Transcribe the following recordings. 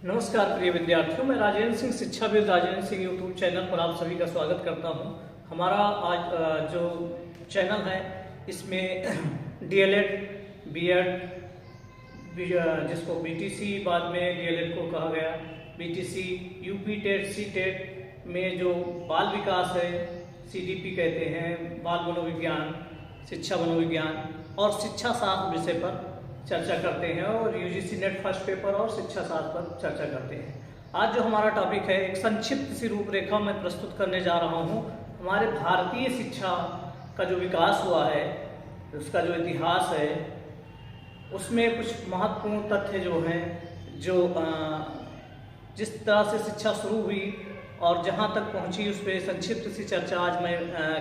नमस्कार प्रिय विद्यार्थियों, मैं राजेंद्र सिंह, शिक्षाविद राजेंद्र सिंह यूट्यूब चैनल पर आप सभी का स्वागत करता हूं। हमारा आज जो चैनल है इसमें डीएलएड, बीएड, जिसको बीटीसी बाद में डीएलएड को कहा गया, BTC, UP TET, C TET में जो बाल विकास है, सीडीपी कहते हैं, बाल मनोविज्ञान, शिक्षा मनोविज्ञान और शिक्षा शास्त्र विषय पर चर्चा करते हैं और यूजीसी नेट फर्स्ट पेपर और शिक्षा शास्त्र पर चर्चा करते हैं। आज जो हमारा टॉपिक है, एक संक्षिप्त सी रूपरेखा मैं प्रस्तुत करने जा रहा हूं। हमारे भारतीय शिक्षा का जो विकास हुआ है, उसका जो इतिहास है, उसमें कुछ महत्वपूर्ण तथ्य जो हैं, जो जिस तरह से शिक्षा शुरू हुई और जहां तक पहुंची, उस पर संक्षिप्त सी चर्चा आज मैं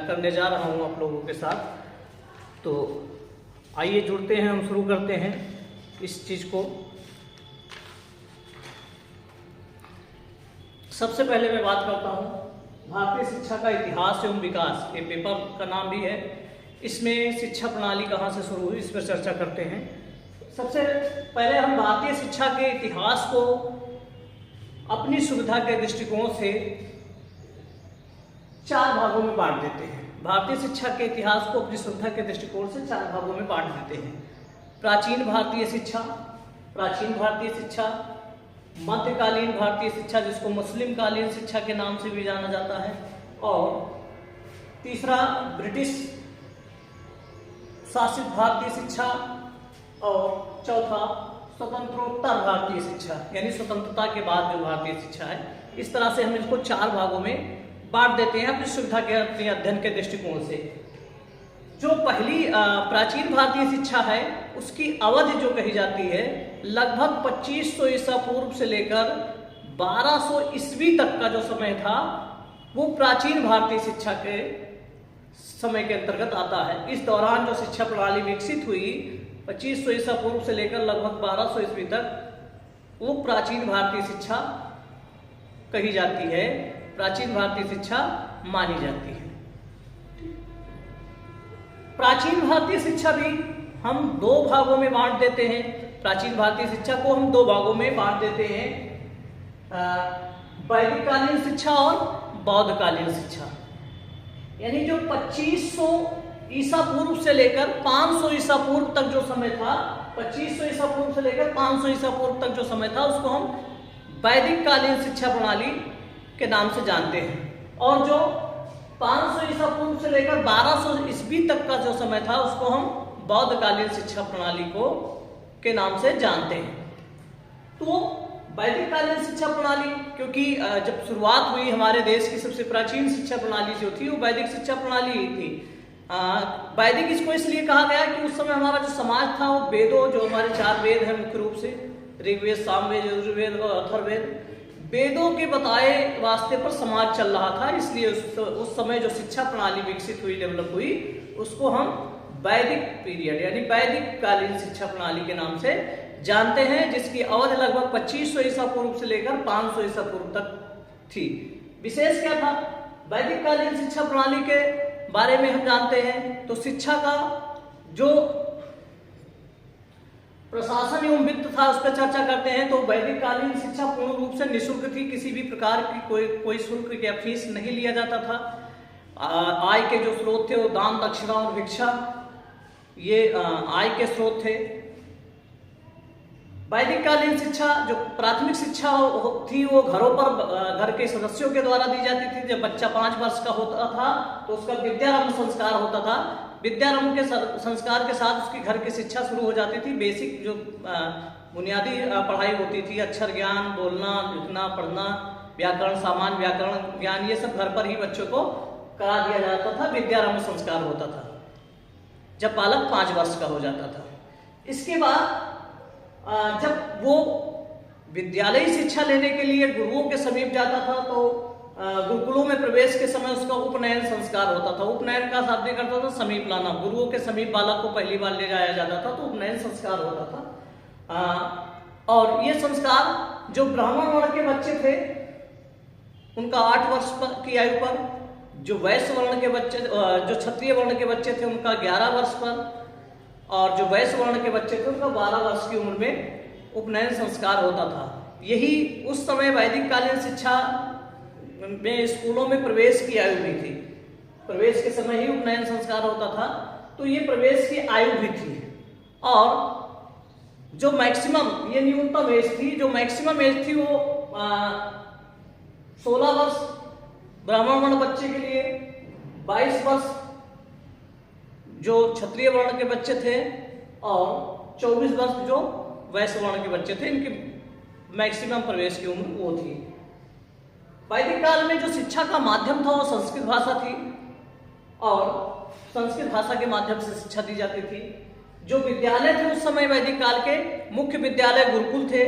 करने जा रहा हूं आप लोगों के साथ। तो आइए जुड़ते हैं, हम शुरू करते हैं इस चीज़ को। सबसे पहले मैं बात करता हूं भारतीय शिक्षा का इतिहास एवं विकास, ये पेपर का नाम भी है। इसमें शिक्षा प्रणाली कहाँ से शुरू हुई, इस पर चर्चा करते हैं। सबसे पहले हम भारतीय शिक्षा के इतिहास को अपनी सुविधा के दृष्टिकोण से 4 भागों में बांट देते हैं। भारतीय शिक्षा के इतिहास को अपनी सुविधा के दृष्टिकोण से 4 भागों में बांट देते हैं। प्राचीन भारतीय शिक्षा, प्राचीन भारतीय शिक्षा, मध्यकालीन भारतीय शिक्षा जिसको मुस्लिम कालीन शिक्षा के नाम से भी जाना जाता है, और तीसरा ब्रिटिश शासित भारतीय शिक्षा, और चौथा स्वतंत्रोत्तर भारतीय शिक्षा, यानी स्वतंत्रता के बाद जो भारतीय शिक्षा है। इस तरह से हम इसको 4 भागों में बांट देते हैं अपनी सुविधा के, अपने अध्ययन के दृष्टिकोण से। जो पहली प्राचीन भारतीय शिक्षा है, उसकी अवधि जो कही जाती है, लगभग 2500 ईसा पूर्व से लेकर 1200 ईस्वी तक का जो समय था, वो प्राचीन भारतीय शिक्षा के समय के अंतर्गत आता है। इस दौरान जो शिक्षा प्रणाली विकसित हुई, 2500 ईसा पूर्व से लेकर लगभग 1200 ईस्वी तक, वो प्राचीन भारतीय शिक्षा कही जाती है, प्राचीन भारतीय शिक्षा मानी जाती है। प्राचीन भारतीय शिक्षा भी हम 2 भागों में बांट देते हैं। प्राचीन भारतीय शिक्षा को हम 2 भागों में बांट देते हैं, वैदिक कालीन शिक्षा और बौद्धकालीन शिक्षा। यानी जो 2500 ईसा पूर्व से लेकर 500 ईसा पूर्व तक जो समय था, 2500 ईसा पूर्व से लेकर 500 ईसा पूर्व तक जो समय था, उसको हम वैदिक कालीन शिक्षा प्रणाली के नाम से जानते हैं। और जो 500 ईसा पूर्व से लेकर 1200 ईस्वी तक का जो समय था, उसको हम बौद्धकालीन शिक्षा प्रणाली को के नाम से जानते हैं। तो वैदिक कालीन शिक्षा प्रणाली, क्योंकि जब शुरुआत हुई हमारे देश की सबसे प्राचीन शिक्षा प्रणाली जो थी, वो वैदिक शिक्षा प्रणाली ही थी। वैदिक इसको इसलिए कहा गया कि उस समय हमारा जो समाज था, वो वेदों, जो हमारे 4 वेद हैं मुख्य रूप से, ऋग्वेद, सामवेद, यजुर्वेद और अथर्ववेद, वेदों के बताए रास्ते पर समाज चल रहा था। इसलिए उस समय जो शिक्षा प्रणाली विकसित हुई, डेवलप हुई, उसको हम वैदिक पीरियड यानी वैदिक कालीन शिक्षा प्रणाली के नाम से जानते हैं, जिसकी अवधि लगभग 2500 ईसा पूर्व से लेकर 500 ईसा पूर्व तक थी। विशेष क्या था वैदिक कालीन शिक्षा प्रणाली के बारे में हम जानते हैं, तो शिक्षा का जो प्रशासन एवं वित्त था, उस पर चर्चा करते हैं। तो वैदिक कालीन शिक्षा पूर्ण रूप से निःशुल्क थी, किसी भी प्रकार की कोई शुल्क या फीस नहीं लिया जाता था। आय के जो स्रोत थे, वो दान, दक्षिणा और भिक्षा, ये आय के स्रोत थे। वैदिक कालीन शिक्षा जो प्राथमिक शिक्षा थी, वो घरों पर घर के सदस्यों के द्वारा दी जाती थी। जब बच्चा 5 वर्ष का होता था, तो उसका विद्यारंभ संस्कार होता था। विद्यारंभ के संस्कार के साथ उसकी घर की शिक्षा शुरू हो जाती थी। बेसिक जो बुनियादी पढ़ाई होती थी, अक्षर ज्ञान, बोलना, लिखना, पढ़ना, व्याकरण, सामान्य व्याकरण ज्ञान, ये सब घर पर ही बच्चों को करा दिया जाता था। विद्यारंभ संस्कार होता था जब बालक 5 वर्ष का हो जाता था। इसके बाद जब वो विद्यालयी शिक्षा लेने के लिए गुरुओं के समीप जाता था, तो गुरुकुलों में प्रवेश के समय उसका उपनयन संस्कार होता था। उपनयन का शाब्दिक अर्थ होता था समीप लाना। गुरुओं के समीप बालक को पहली बार ले जाया जाता था, तो उपनयन संस्कार होता था। और ये संस्कार जो ब्राह्मण वर्ण के बच्चे थे, उनका 8 वर्ष की आयु पर, जो वैश्य वर्ण के बच्चे, जो क्षत्रिय वर्ण के बच्चे थे, उनका 11 वर्ष पर, और जो वैश्य वर्ण के बच्चे थे, उनका 12 वर्ष की उम्र में उपनयन संस्कार होता था। यही उस समय वैदिक कालीन शिक्षा में स्कूलों में प्रवेश की आयु भी थी। प्रवेश के समय ही उपनयन संस्कार होता था, तो ये प्रवेश की आयु भी थी। और जो मैक्सिमम, ये न्यूनतम एज थी, जो मैक्सिमम एज थी वो 16 वर्ष ब्राह्मण वर्ण बच्चे के लिए, 22 वर्ष जो क्षत्रिय वर्ण के बच्चे थे और 24 वर्ष जो वैश्य वर्ण के बच्चे थे, इनकी मैक्सिमम प्रवेश की उम्र वो थी। वैदिक काल में जो शिक्षा का माध्यम था वो संस्कृत भाषा थी और संस्कृत भाषा के माध्यम से शिक्षा दी जाती थी। जो विद्यालय थे उस समय वैदिक काल के, मुख्य विद्यालय गुरुकुल थे,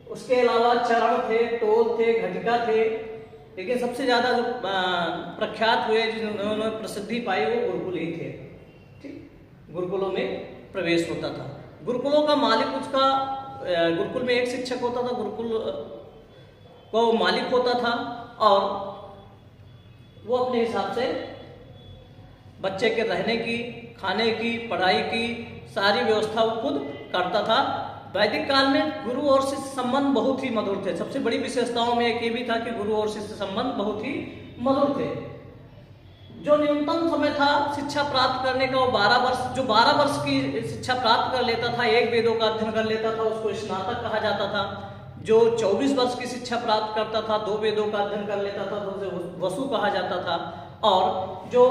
उसके अलावा चरण थे, टोल थे, घटिका थे, लेकिन सबसे ज्यादा जो प्रख्यात हुए, जिन्होंने प्रसिद्धि पाई, वो गुरुकुल ही थे। ठीक, गुरुकुलों में प्रवेश होता था। गुरुकुलों का मालिक उसका, गुरुकुल में एक शिक्षक होता था, गुरुकुल को मालिक होता था और वो अपने हिसाब से बच्चे के रहने की, खाने की, पढ़ाई की सारी व्यवस्था वो खुद करता था। वैदिक काल में गुरु और शिष्य संबंध बहुत ही मधुर थे। सबसे बड़ी विशेषताओं में एक ये भी था कि गुरु और शिष्य संबंध बहुत ही मधुर थे। जो न्यूनतम समय था शिक्षा प्राप्त करने का, वो 12 वर्ष, जो 12 वर्ष की शिक्षा प्राप्त कर लेता था, एक वेदों का अध्ययन कर लेता था, उसको स्नातक कहा जाता था। जो 24 वर्ष की शिक्षा प्राप्त करता था, 2 वेदों का अध्ययन कर लेता था, तो उसे वसु कहा जाता था। और जो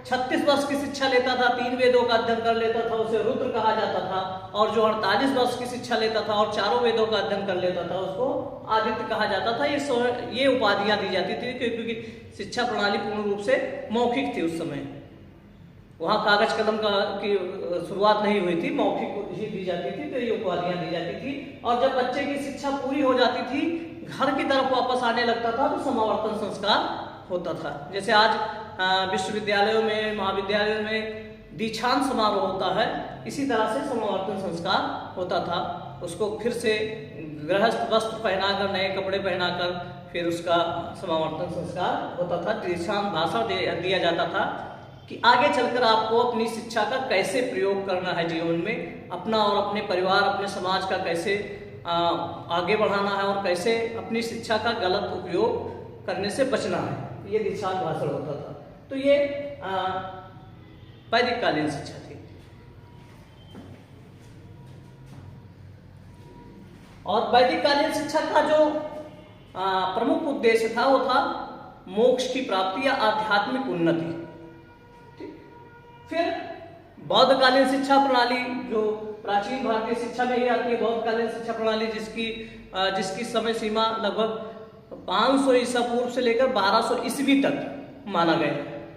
36 वर्ष की शिक्षा लेता था, 3 वेदों का अध्ययन कर लेता था, उसे रुद्र कहा जाता था। और जो 48 वर्ष की शिक्षा लेता था और 4 वेदों का अध्ययन कर लेता था, उसको आदित्य कहा जाता था। ये उपाधियां दी जाती थी क्योंकि शिक्षा प्रणाली पूर्ण रूप से मौखिक थी उस समय। वहां कागज कलम की शुरुआत नहीं हुई थी, मौखिक ही दी जाती थी, तो ये उपाधियां दी जाती थी। और जब बच्चे की शिक्षा पूरी हो जाती थी, घर की तरफ वापस आने लगता था, तो समावर्तन संस्कार होता था। जैसे आज विश्वविद्यालयों में, महाविद्यालयों में दीक्षांत समारोह होता है, इसी तरह से समावर्तन संस्कार होता था। उसको फिर से गृहस्थ वस्त्र पहनाकर, नए कपड़े पहनाकर फिर उसका समावर्तन संस्कार होता था। दीक्षांत भाषण दिया जाता था कि आगे चलकर आपको अपनी शिक्षा का कैसे प्रयोग करना है जीवन में, अपना और अपने परिवार, अपने समाज का कैसे आगे बढ़ाना है और कैसे अपनी शिक्षा का गलत उपयोग करने से बचना है। ये दीक्षांत भाषण होता था। तो ये वैदिक कालीन शिक्षा थी। और वैदिक कालीन शिक्षा का जो प्रमुख उद्देश्य था वो था मोक्ष की प्राप्ति या आध्यात्मिक उन्नति। फिर बौद्धकालीन शिक्षा प्रणाली, जो प्राचीन भारतीय शिक्षा में ही आती है, बौद्धकालीन शिक्षा प्रणाली, जिसकी समय सीमा लगभग 500 ईसा पूर्व से लेकर 1200 ईस्वी तक माना गया।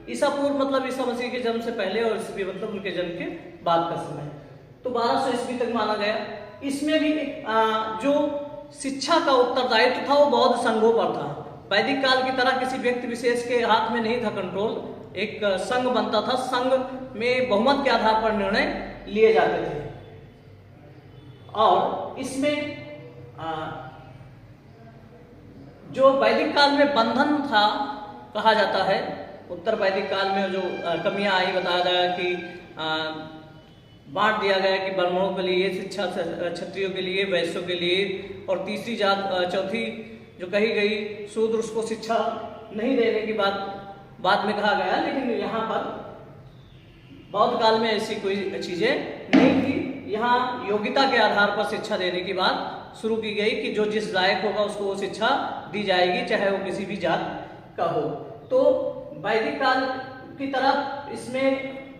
ईसा पूर्व मतलब ईसा मसीह के जन्म से पहले और ईस्वी मतलब उनके जन्म के बाद का समय, तो 1200 ईस्वी तक माना गया। इसमें भी जो शिक्षा का उत्तरदायित्व था वो बौद्ध संघों पर था। वैदिक काल की तरह किसी व्यक्ति विशेष के हाथ में नहीं था कंट्रोल, एक संघ बनता था, संघ में बहुमत के आधार पर निर्णय लिए जाते थे। और इसमें जो वैदिक काल में बंधन था कहा जाता है, उत्तर वैदिक काल में जो कमियां आई, बताया गया कि बांट दिया गया कि ब्राह्मणों के लिए शिक्षा, क्षत्रियों के लिए, वैश्यों के लिए, और तीसरी जात, चौथी जो कही गई शूद्र, उसको शिक्षा नहीं देने की बात बाद में कहा गया। लेकिन यहाँ पर बौद्ध काल में ऐसी कोई चीजें नहीं थी। यहाँ योग्यता के आधार पर शिक्षा देने की बात शुरू की गई कि जो जिस लायक होगा उसको वो शिक्षा दी जाएगी, चाहे वो किसी भी जात का हो। तो वैदिक काल की तरह इसमें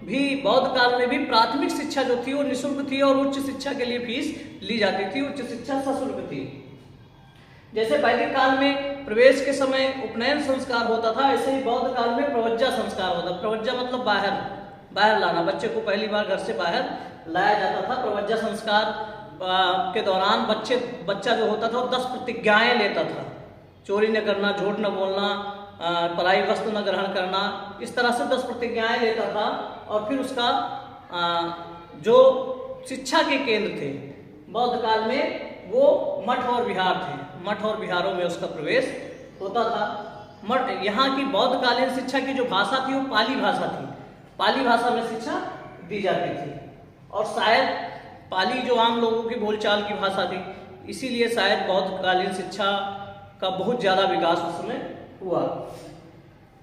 भी, बौद्ध काल में भी प्राथमिक शिक्षा जो थी वो निःशुल्क थी और उच्च शिक्षा के लिए फीस ली जाती थी। उच्च शिक्षा सशुल्क थी। जैसे वैदिक काल में प्रवेश के समय उपनयन संस्कार होता था, ऐसे ही बौद्ध काल में प्रवज्जा संस्कार होता। प्रवज्जा मतलब बाहर लाना, बच्चे को पहली बार घर से बाहर लाया जाता था। प्रवज्जा संस्कार के दौरान बच्चा जो होता था वो 10 प्रतिज्ञाएं लेता था। चोरी न करना, झूठ न बोलना, पराई वस्तु न ग्रहण करना, इस तरह से 10 प्रतिज्ञाएं लेता था। और फिर उसका जो शिक्षा के केंद्र थे बौद्ध काल में, वो मठ और विहार थे। मठ और विहारों में उसका प्रवेश होता था। मठ, यहाँ की बौद्ध कालीन शिक्षा की जो भाषा थी वो पाली भाषा थी। पाली भाषा में शिक्षा दी जाती थी और शायद पाली जो आम लोगों की बोलचाल की भाषा थी, इसीलिए शायद बौद्धकालीन शिक्षा का बहुत ज़्यादा विकास उस समय हुआ।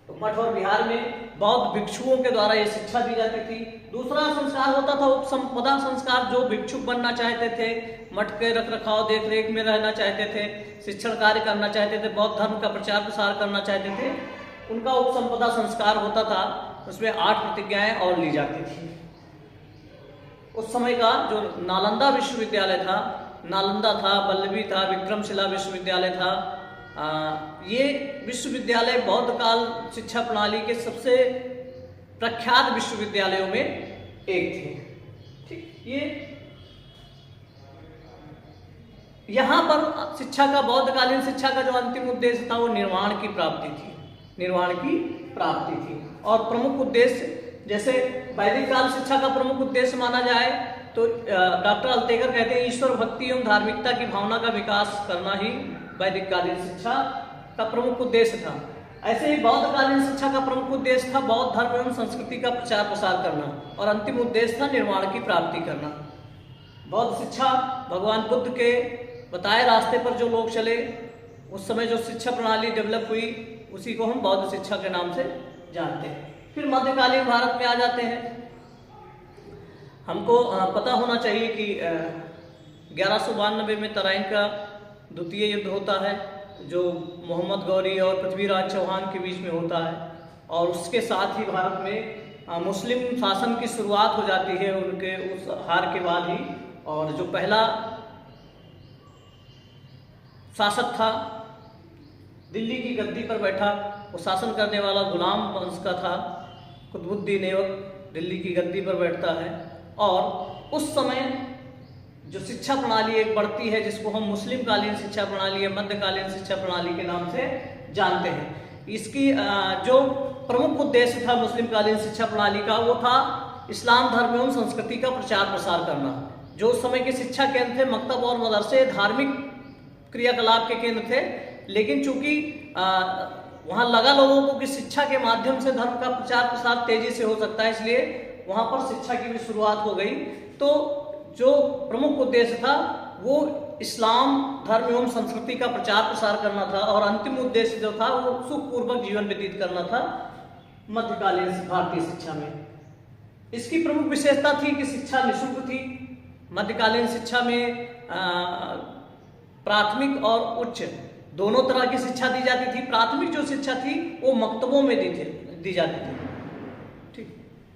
तो मठ और विहार में बौद्ध भिक्षुओं के द्वारा ये शिक्षा दी जाती थी। दूसरा संस्कार होता था उपसंपदा संस्कार, जो भिक्षुक बनना चाहते थे, मठ के रख रखाव देख रेख में रहना चाहते थे, शिक्षण कार्य करना चाहते थे, बौद्ध धर्म का प्रचार प्रसार करना चाहते थे, उनका उपसंपदा संस्कार होता था। उसमें 8 प्रतिज्ञाएं और ली जाती थी। उस समय का जो नालंदा विश्वविद्यालय था, नालंदा था, वल्लभी था, विक्रमशिला विश्वविद्यालय था, ये विश्वविद्यालय बौद्ध काल शिक्षा प्रणाली के सबसे प्रख्यात विश्वविद्यालयों में एक थे। ठीक, ये यहाँ पर शिक्षा का, बौद्धकालीन शिक्षा का जो अंतिम उद्देश्य था वो निर्वाण की प्राप्ति थी, निर्वाण की प्राप्ति थी। और प्रमुख उद्देश्य, जैसे वैदिक काल शिक्षा का प्रमुख उद्देश्य माना जाए तो डॉक्टर अल्तेकर कहते हैं ईश्वर भक्ति एवं धार्मिकता की भावना का विकास करना ही वैदिक कालीन शिक्षा का प्रमुख उद्देश्य था। ऐसे ही बौद्धकालीन शिक्षा का प्रमुख उद्देश्य था बौद्ध धर्म एवं संस्कृति का प्रचार प्रसार करना, और अंतिम उद्देश्य था निर्वाण की प्राप्ति करना। बौद्ध शिक्षा भगवान बुद्ध के बताए रास्ते पर जो लोग चले, उस समय जो शिक्षा प्रणाली डेवलप हुई, उसी को हम बौद्ध शिक्षा के नाम से जानते हैं। फिर मध्यकालीन भारत में आ जाते हैं। हमको पता होना चाहिए कि 1192 में तराइन का द्वितीय युद्ध होता है, जो मोहम्मद गौरी और पृथ्वीराज चौहान के बीच में होता है, और उसके साथ ही भारत में मुस्लिम शासन की शुरुआत हो जाती है उनके उस हार के बाद ही। और जो पहला शासक था, दिल्ली की गद्दी पर बैठा, वो शासन करने वाला गुलाम वंश का था, कुतुबुद्दीन ऐबक दिल्ली की गद्दी पर बैठता है। और उस समय जो शिक्षा प्रणाली एक बढ़ती है, जिसको हम मुस्लिम कालीन शिक्षा प्रणाली या मध्यकालीन शिक्षा प्रणाली के नाम से जानते हैं। इसकी जो प्रमुख उद्देश्य था मुस्लिम कालीन शिक्षा प्रणाली का, वो था इस्लाम धर्म एवं संस्कृति का प्रचार प्रसार करना। जो उस समय के शिक्षा केंद्र थे, मकतब और मदरसे धार्मिक क्रियाकलाप के केंद्र थे, लेकिन चूंकि वहाँ लगा लोगों को कि शिक्षा के माध्यम से धर्म का प्रचार प्रसार तेजी से हो सकता है, इसलिए वहाँ पर शिक्षा की भी शुरुआत हो गई। तो जो प्रमुख उद्देश्य था वो इस्लाम धर्म एवं संस्कृति का प्रचार प्रसार करना था, और अंतिम उद्देश्य जो था वो सुखपूर्वक जीवन व्यतीत करना था मध्यकालीन भारतीय शिक्षा में। इसकी प्रमुख विशेषता थी कि शिक्षा निःशुल्क थी। मध्यकालीन शिक्षा में प्राथमिक और उच्च दोनों तरह की शिक्षा दी जाती थी। प्राथमिक जो शिक्षा थी वो मकतबों में दी जाती थी। ठीक,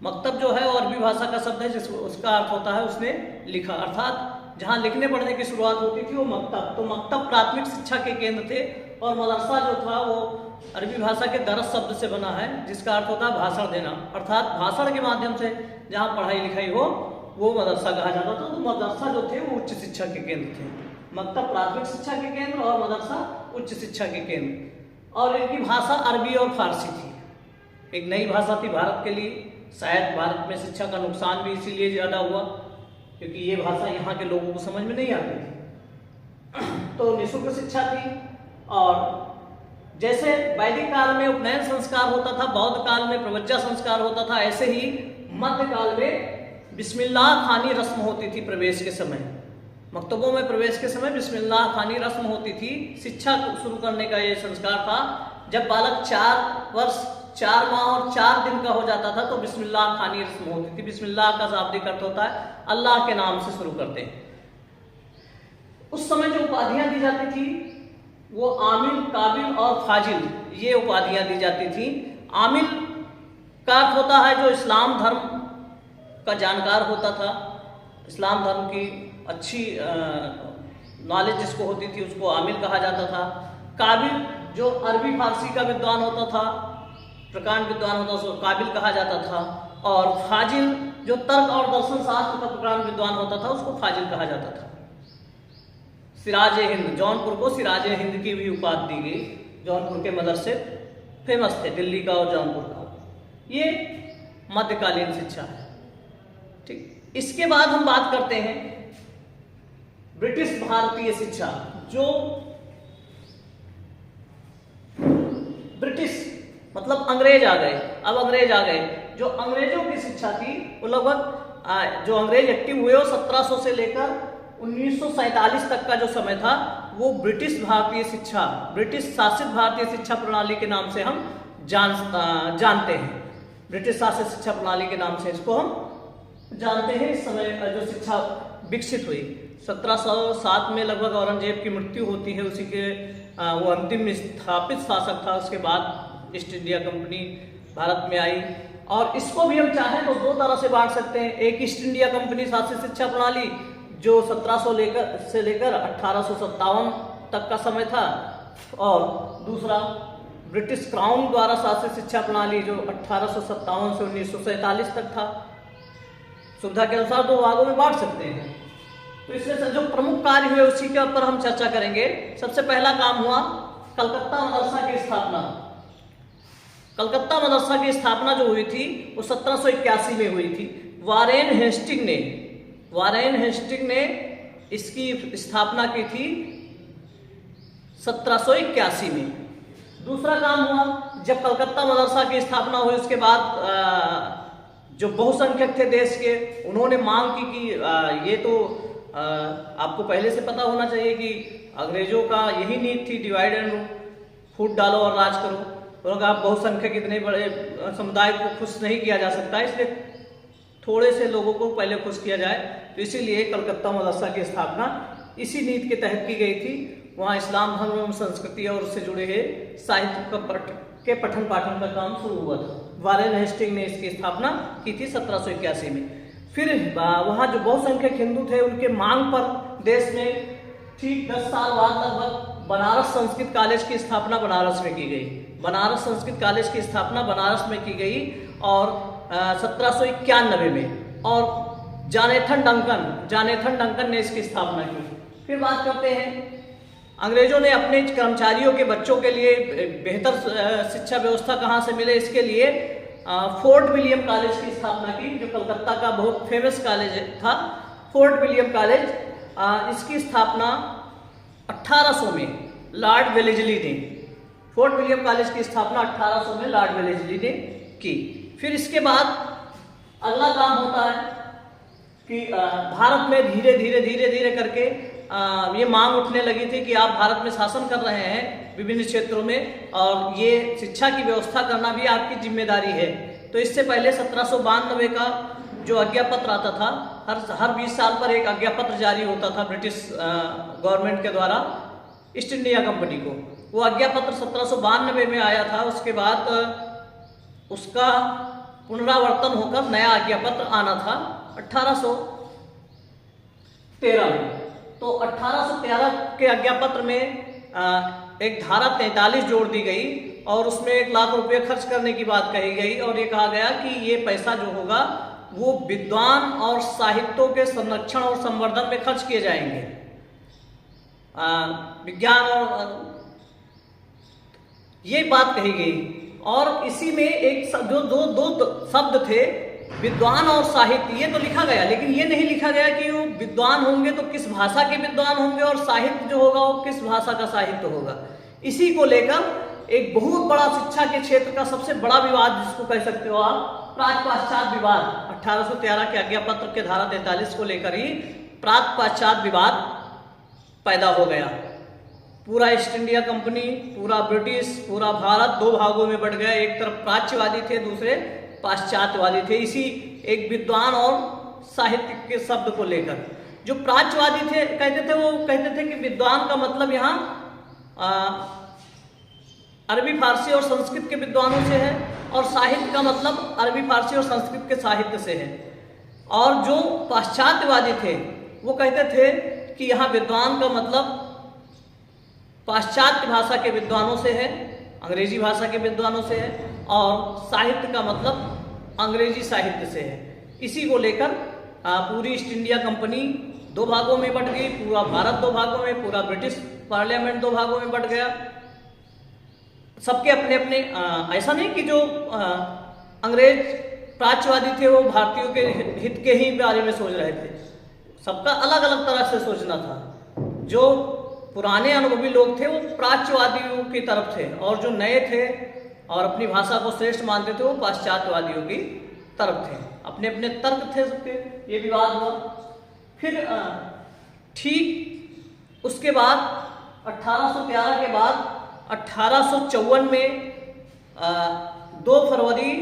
मकतब जो है वो अरबी भाषा का शब्द है, उसका अर्थ होता है उसने लिखा, अर्थात जहाँ लिखने पढ़ने की शुरुआत होती थी वो मकतब। तो मकतब प्राथमिक शिक्षा के केंद्र थे, और मदरसा जो था वो अरबी भाषा के दरस शब्द से बना है, जिसका अर्थ होता है भाषण देना, अर्थात भाषण के माध्यम से जहाँ पढ़ाई लिखाई हो वो मदरसा कहा जाता था। तो मदरसा जो थे वो उच्च शिक्षा के केंद्र थे। मकतब प्राथमिक शिक्षा के केंद्र और मदरसा उच्च शिक्षा के केंद्र। और इनकी भाषा अरबी और फारसी थी। एक नई भाषा थी भारत के लिए। शायद भारत में शिक्षा का नुकसान भी इसीलिए ज़्यादा हुआ क्योंकि ये भाषा यहाँ के लोगों को समझ में नहीं आती थी। तो निःशुल्क शिक्षा थी। और जैसे वैदिक काल में उपनयन संस्कार होता था, बौद्ध काल में प्रवज्जा संस्कार होता था, ऐसे ही मध्य काल में बिस्मिल्लाह खानी रस्म होती थी प्रवेश के समय। मकतबों में प्रवेश के समय बिस्मिल्लाह खानी रस्म होती थी। शिक्षा शुरू करने का ये संस्कार था। जब बालक 4 वर्ष 4 माह और 4 दिन का हो जाता था तो बिस्मिल्लाह खानी रस्म होती थी। बिस्मिल्लाह का शाब्दिक अर्थ होता है अल्लाह के नाम से शुरू करते हैं। उस समय जो उपाधियां दी जाती थी वो आमिल, काबिल और फाजिल, ये उपाधियां दी जाती थी। आमिल का अर्थ होता है जो इस्लाम धर्म का जानकार होता था, इस्लाम धर्म की अच्छी नॉलेज जिसको होती थी उसको आमिल कहा जाता था। काबिल जो अरबी फारसी का विद्वान होता था, प्रकांड विद्वान होता था, उसको काबिल कहा जाता था। और फाजिल जो तर्क और दर्शन शास्त्र का प्रकांड विद्वान होता था उसको फाजिल कहा जाता था। सिराज हिंद, जौनपुर को सिराज हिंद की भी उपाधि दी गई। जौनपुर के मदरसे फेमस थे, दिल्ली का और जौनपुर का। ये मध्यकालीन शिक्षा है। ठीक, इसके बाद हम बात करते हैं ब्रिटिश भारतीय शिक्षा। जो ब्रिटिश मतलब अंग्रेज आ गए। अब अंग्रेज आ गए। जो अंग्रेजों की शिक्षा थी वो लगभग जो अंग्रेज एक्टिव हुए वो 1700 से लेकर 1947 तक का जो समय था वो ब्रिटिश शासित भारतीय शिक्षा प्रणाली के नाम से हम जानते हैं। ब्रिटिश शासित शिक्षा प्रणाली के नाम से इसको हम जानते हैं। इस समय जो शिक्षा विकसित हुई 1707 में लगभग औरंगजेब की मृत्यु होती है, उसी के वो अंतिम स्थापित शासक था। उसके बाद ईस्ट इंडिया कंपनी भारत में आई और इसको भी हम चाहें तो दो तरह से बांट सकते हैं। एक ईस्ट इंडिया कंपनी शासित शिक्षा प्रणाली जो 1700 से लेकर 1857 तक का समय था, और दूसरा ब्रिटिश क्राउन द्वारा शासित शिक्षा प्रणाली जो 1857 से 1947 तक था। सुविधा के अनुसार दो भागों में बांट सकते हैं। तो इसमें जो प्रमुख कार्य हुए उसी के ऊपर हम चर्चा करेंगे। सबसे पहला काम हुआ कलकत्ता मदरसा की स्थापना। कलकत्ता मदरसा की स्थापना जो हुई थी वो 1781 में हुई थी। वारेन हेस्टिंग ने इसकी स्थापना की थी 1781 में। दूसरा काम हुआ जब कलकत्ता मदरसा की स्थापना हुई उसके बाद जो बहुसंख्यक थे देश के, उन्होंने मांग की कि ये तो आपको पहले से पता होना चाहिए कि अंग्रेजों का यही नीति थी, डिवाइड एंड रूल, फूट डालो और राज करो। उन्होंने कहा बहुसंख्यक इतने बड़े समुदाय को खुश नहीं किया जा सकता, इसलिए थोड़े से लोगों को पहले खुश किया जाए। तो इसीलिए कलकत्ता मदरसा की स्थापना इसी नीति के तहत की गई थी। वहाँ इस्लाम धर्म एवं संस्कृति और उससे जुड़े हुए साहित्य के पठन पाठन का काम शुरू हुआ था। वारेन हेस्टिंग ने इसकी स्थापना की थी 1781 में। फिर वहाँ जो बहुसंख्यक हिंदू थे उनके मांग पर देश में ठीक 10 साल बाद लगभग बनारस संस्कृत कॉलेज की स्थापना बनारस में की गई। बनारस संस्कृत कॉलेज की स्थापना बनारस में की गई और 1791 में, और जॉनेथन डंकन ने इसकी स्थापना की। फिर बात करते हैं अंग्रेजों ने अपने कर्मचारियों के बच्चों के लिए बेहतर शिक्षा व्यवस्था कहाँ से मिले, इसके लिए फोर्ट विलियम कॉलेज की स्थापना की, जो कलकत्ता का बहुत फेमस कॉलेज था, फोर्ट विलियम कॉलेज। इसकी स्थापना 1800 में लॉर्ड वेलेस्ली ने, फोर्ट विलियम कॉलेज की स्थापना 1800 में लॉर्ड वेलेस्ली ने की। फिर इसके बाद अगला काम होता है कि भारत में धीरे धीरे करके ये मांग उठने लगी थी कि आप भारत में शासन कर रहे हैं विभिन्न क्षेत्रों में, और ये शिक्षा की व्यवस्था करना भी आपकी जिम्मेदारी है। तो इससे पहले 1792 का जो आज्ञा पत्र आता था, हर 20 साल पर एक आज्ञा पत्र जारी होता था ब्रिटिश गवर्नमेंट के द्वारा ईस्ट इंडिया कंपनी को। वो आज्ञा पत्र 1792 में आया था। उसके बाद उसका पुनरावर्तन होकर नया आज्ञा पत्र आना था 1813 में। तो 1813 के आज्ञा पत्र में एक धारा 43 जोड़ दी गई और उसमें 1 लाख रुपए खर्च करने की बात कही गई, और ये कहा गया कि ये पैसा जो होगा वो विद्वान और साहित्यों के संरक्षण और संवर्धन में खर्च किए जाएंगे। विज्ञान और ये बात कही गई। और इसी में एक जो दो शब्द थे, विद्वान और साहित्य, ये तो लिखा गया, लेकिन ये नहीं लिखा गया कि वो विद्वान होंगे तो किस भाषा के विद्वान होंगे और साहित्य जो होगा वो किस भाषा का साहित्य होगा। इसी को लेकर एक बहुत बड़ा शिक्षा के क्षेत्र का सबसे बड़ा विवाद जिसको कह सकते हो आप, प्राच्य पाश्चात्य विवाद, 1813 के आज्ञा पत्र के धारा 43 को लेकर ही प्राच्य पाश्चात्य विवाद पैदा हो गया। पूरा ईस्ट इंडिया कंपनी, पूरा ब्रिटिश, पूरा भारत दो भागों में बट गया। एक तरफ प्राच्यवादी थे, दूसरे पाश्चात्यवादी थे, इसी एक विद्वान और साहित्य के शब्द को लेकर। जो प्राच्यवादी थे वो कहते थे कि विद्वान का मतलब यहाँ अरबी फारसी और संस्कृत के विद्वानों से है, और साहित्य का मतलब अरबी फारसी और संस्कृत के साहित्य से है। और जो पाश्चात्यवादी थे वो कहते थे कि यहाँ विद्वान का मतलब पाश्चात्य भाषा के विद्वानों से है, अंग्रेजी भाषा के विद्वानों से है, और साहित्य का मतलब अंग्रेजी साहित्य से है। इसी को लेकर पूरी ईस्ट इंडिया कंपनी दो भागों में बट गई, पूरा भारत दो भागों में, पूरा ब्रिटिश पार्लियामेंट दो भागों में बट गया। सबके अपने अपने ऐसा नहीं कि जो अंग्रेज प्राच्यवादी थे वो भारतीयों के हित के ही बारे में सोच रहे थे, सबका अलग अलग तरह से सोचना था। जो पुराने अनुभवी लोग थे वो प्राच्यवादियों की तरफ थे, और जो नए थे और अपनी भाषा को श्रेष्ठ मानते थे वो पाश्चात्यवादियों की तरफ थे। अपने अपने तर्क थे सबके, ये विवाद हुआ। फिर ठीक उसके बाद 1811 के बाद 1854 में 2 फरवरी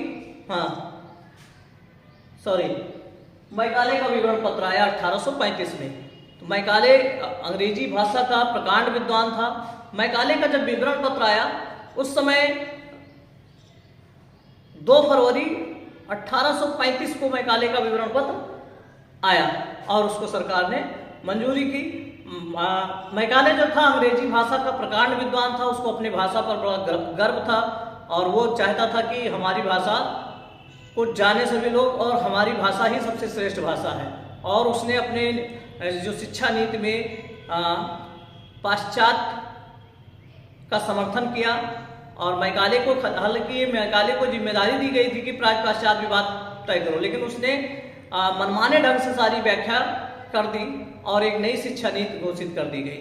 मैकाले का विवरण पत्र आया 1835 में। तो मैकाले अंग्रेजी भाषा का प्रकांड विद्वान था। मैकाले का जब विवरण पत्र आया उस समय 2 फरवरी 1835 को मैकाले का विवरण पत्र आया और उसको सरकार ने मंजूरी की। मैकाले जो था अंग्रेजी भाषा का प्रकांड विद्वान था, उसको अपनी भाषा पर बड़ा गर्व था और वो चाहता था कि हमारी भाषा को जाने सभी लोग और हमारी भाषा ही सबसे श्रेष्ठ भाषा है। और उसने अपने जो शिक्षा नीति में पाश्चात्य का समर्थन किया और मैकाले को, हालांकि मैकाले को जिम्मेदारी दी गई थी कि प्राग पाश्चात्य विवाद तय करो, लेकिन उसने मनमाने ढंग से सारी व्याख्या कर दी और एक नई शिक्षा नीति घोषित कर दी गई,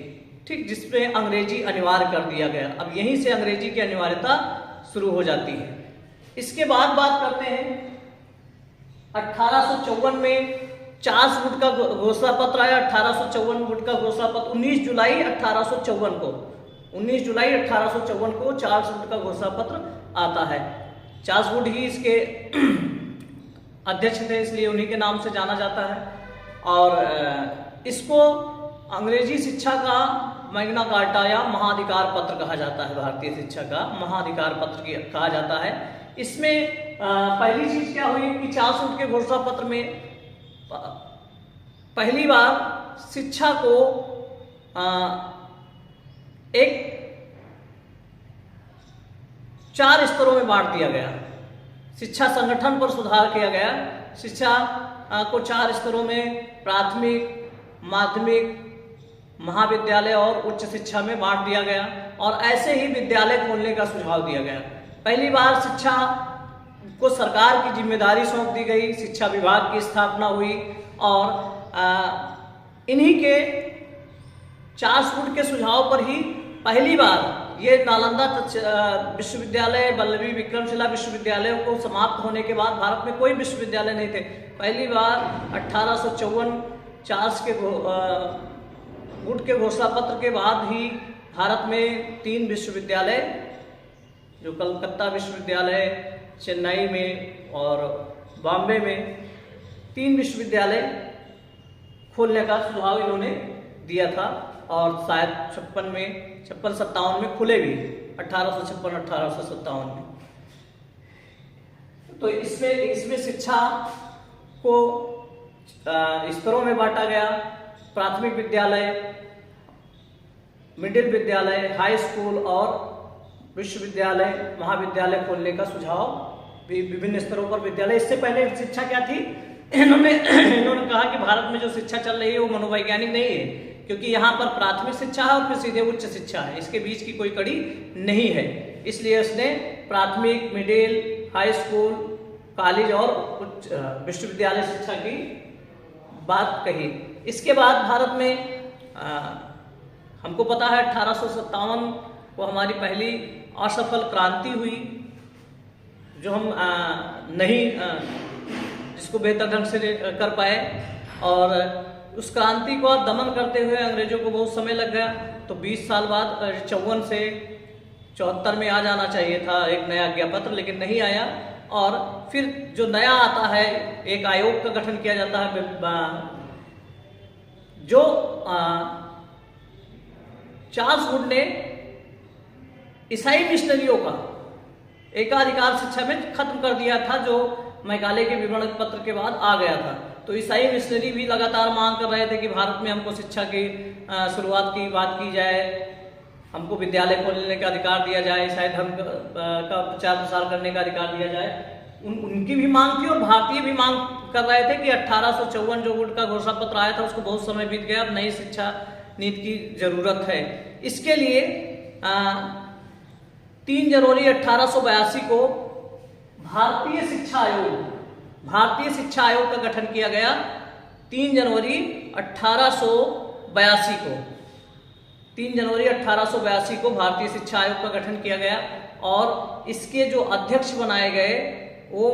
ठीक, जिसमें अंग्रेजी अनिवार्य कर दिया गया। अब यहीं से अंग्रेजी की अनिवार्यता शुरू हो जाती है। इसके बाद बात करते हैं 1854 में चार्ल्स वुड का घोषणा पत्र आया। 1854 वुड का घोषणा पत्र 19 जुलाई 1854 को चार्ल्स वुड का घोषणा पत्र आता है। चार्ल्स वुड ही इसके अध्यक्ष थे, इसलिए उन्हीं के नाम से जाना जाता है। और इसको अंग्रेजी शिक्षा का मैग्ना कार्टा या महाधिकार पत्र कहा जाता है। भारतीय शिक्षा का महाधिकार पत्र कहा जाता है। इसमें पहली चीज क्या हुई कि चार्ल्स वुड के घोषणा पत्र में पहली बार शिक्षा को एक 4 स्तरों में बांट दिया गया। शिक्षा संगठन पर सुधार किया गया। शिक्षा को 4 स्तरों में प्राथमिक, माध्यमिक, महाविद्यालय और उच्च शिक्षा में बांट दिया गया और ऐसे ही विद्यालय खोलने का सुझाव दिया गया। पहली बार शिक्षा को सरकार की जिम्मेदारी सौंप दी गई, शिक्षा विभाग की स्थापना हुई और इन्हीं के चार्ल्स वुड के सुझाव पर ही पहली बार ये नालंदा विश्वविद्यालय, वल्लभी विक्रमशिला विश्वविद्यालय को समाप्त होने के बाद भारत में कोई विश्वविद्यालय नहीं थे। पहली बार 1854 चार्ल्स के वुड के घोषणा पत्र के बाद ही भारत में 3 विश्वविद्यालय, जो कलकत्ता विश्वविद्यालय, चेन्नई में और बॉम्बे में 3 विश्वविद्यालय खोलने का सुझाव इन्होंने दिया था और शायद 56-57 में खुले भी, 1856-1857 में। तो इसमें शिक्षा को स्तरों में बांटा गया। प्राथमिक विद्यालय, मिडिल विद्यालय, हाई स्कूल और विश्वविद्यालय, महाविद्यालय खोलने का सुझाव भी विभिन्न स्तरों पर विद्यालय। इससे पहले शिक्षा क्या थी, इन्होंने कहा कि भारत में जो शिक्षा चल रही है वो मनोवैज्ञानिक नहीं है, क्योंकि यहाँ पर प्राथमिक शिक्षा है और फिर सीधे उच्च शिक्षा है, इसके बीच की कोई कड़ी नहीं है। इसलिए उसने प्राथमिक, मिडिल, हाई स्कूल, कॉलेज और उच्च विश्वविद्यालय शिक्षा की बात कही। इसके बाद भारत में हमको पता है 1857 को हमारी पहली असफल क्रांति हुई, जो हम जिसको बेहतर ढंग से कर पाए, और उस क्रांति को दमन करते हुए अंग्रेजों को बहुत समय लग गया। तो 20 साल बाद 54 से 74 में आ जाना चाहिए था एक नया आज्ञापत्र, लेकिन नहीं आया। और फिर जो नया आता है, एक आयोग का गठन किया जाता है, जो चार्ल्स वुड ने ईसाई मिशनरियों का एकाधिकार शिक्षा में खत्म कर दिया था, जो मैकाले के विवरण पत्र के बाद आ गया था। तो ईसाई मिशनरी भी लगातार मांग कर रहे थे कि भारत में हमको शिक्षा की शुरुआत की बात की जाए, हमको विद्यालय खोलने का अधिकार दिया जाए, ईसाई धर्म का प्रचार प्रसार करने का अधिकार दिया जाए। उनकी भी मांग थी और भारतीय भी मांग कर रहे थे कि 1854 जो वुड का घोषणा पत्र आया था उसको बहुत समय बीत गया, अब नई शिक्षा नीति की जरूरत है। इसके लिए 3 जनवरी 1882 को भारतीय शिक्षा आयोग का गठन किया गया। 3 जनवरी 1882 को 3 जनवरी 1882 को भारतीय शिक्षा आयोग का गठन किया गया और इसके जो अध्यक्ष बनाए गए वो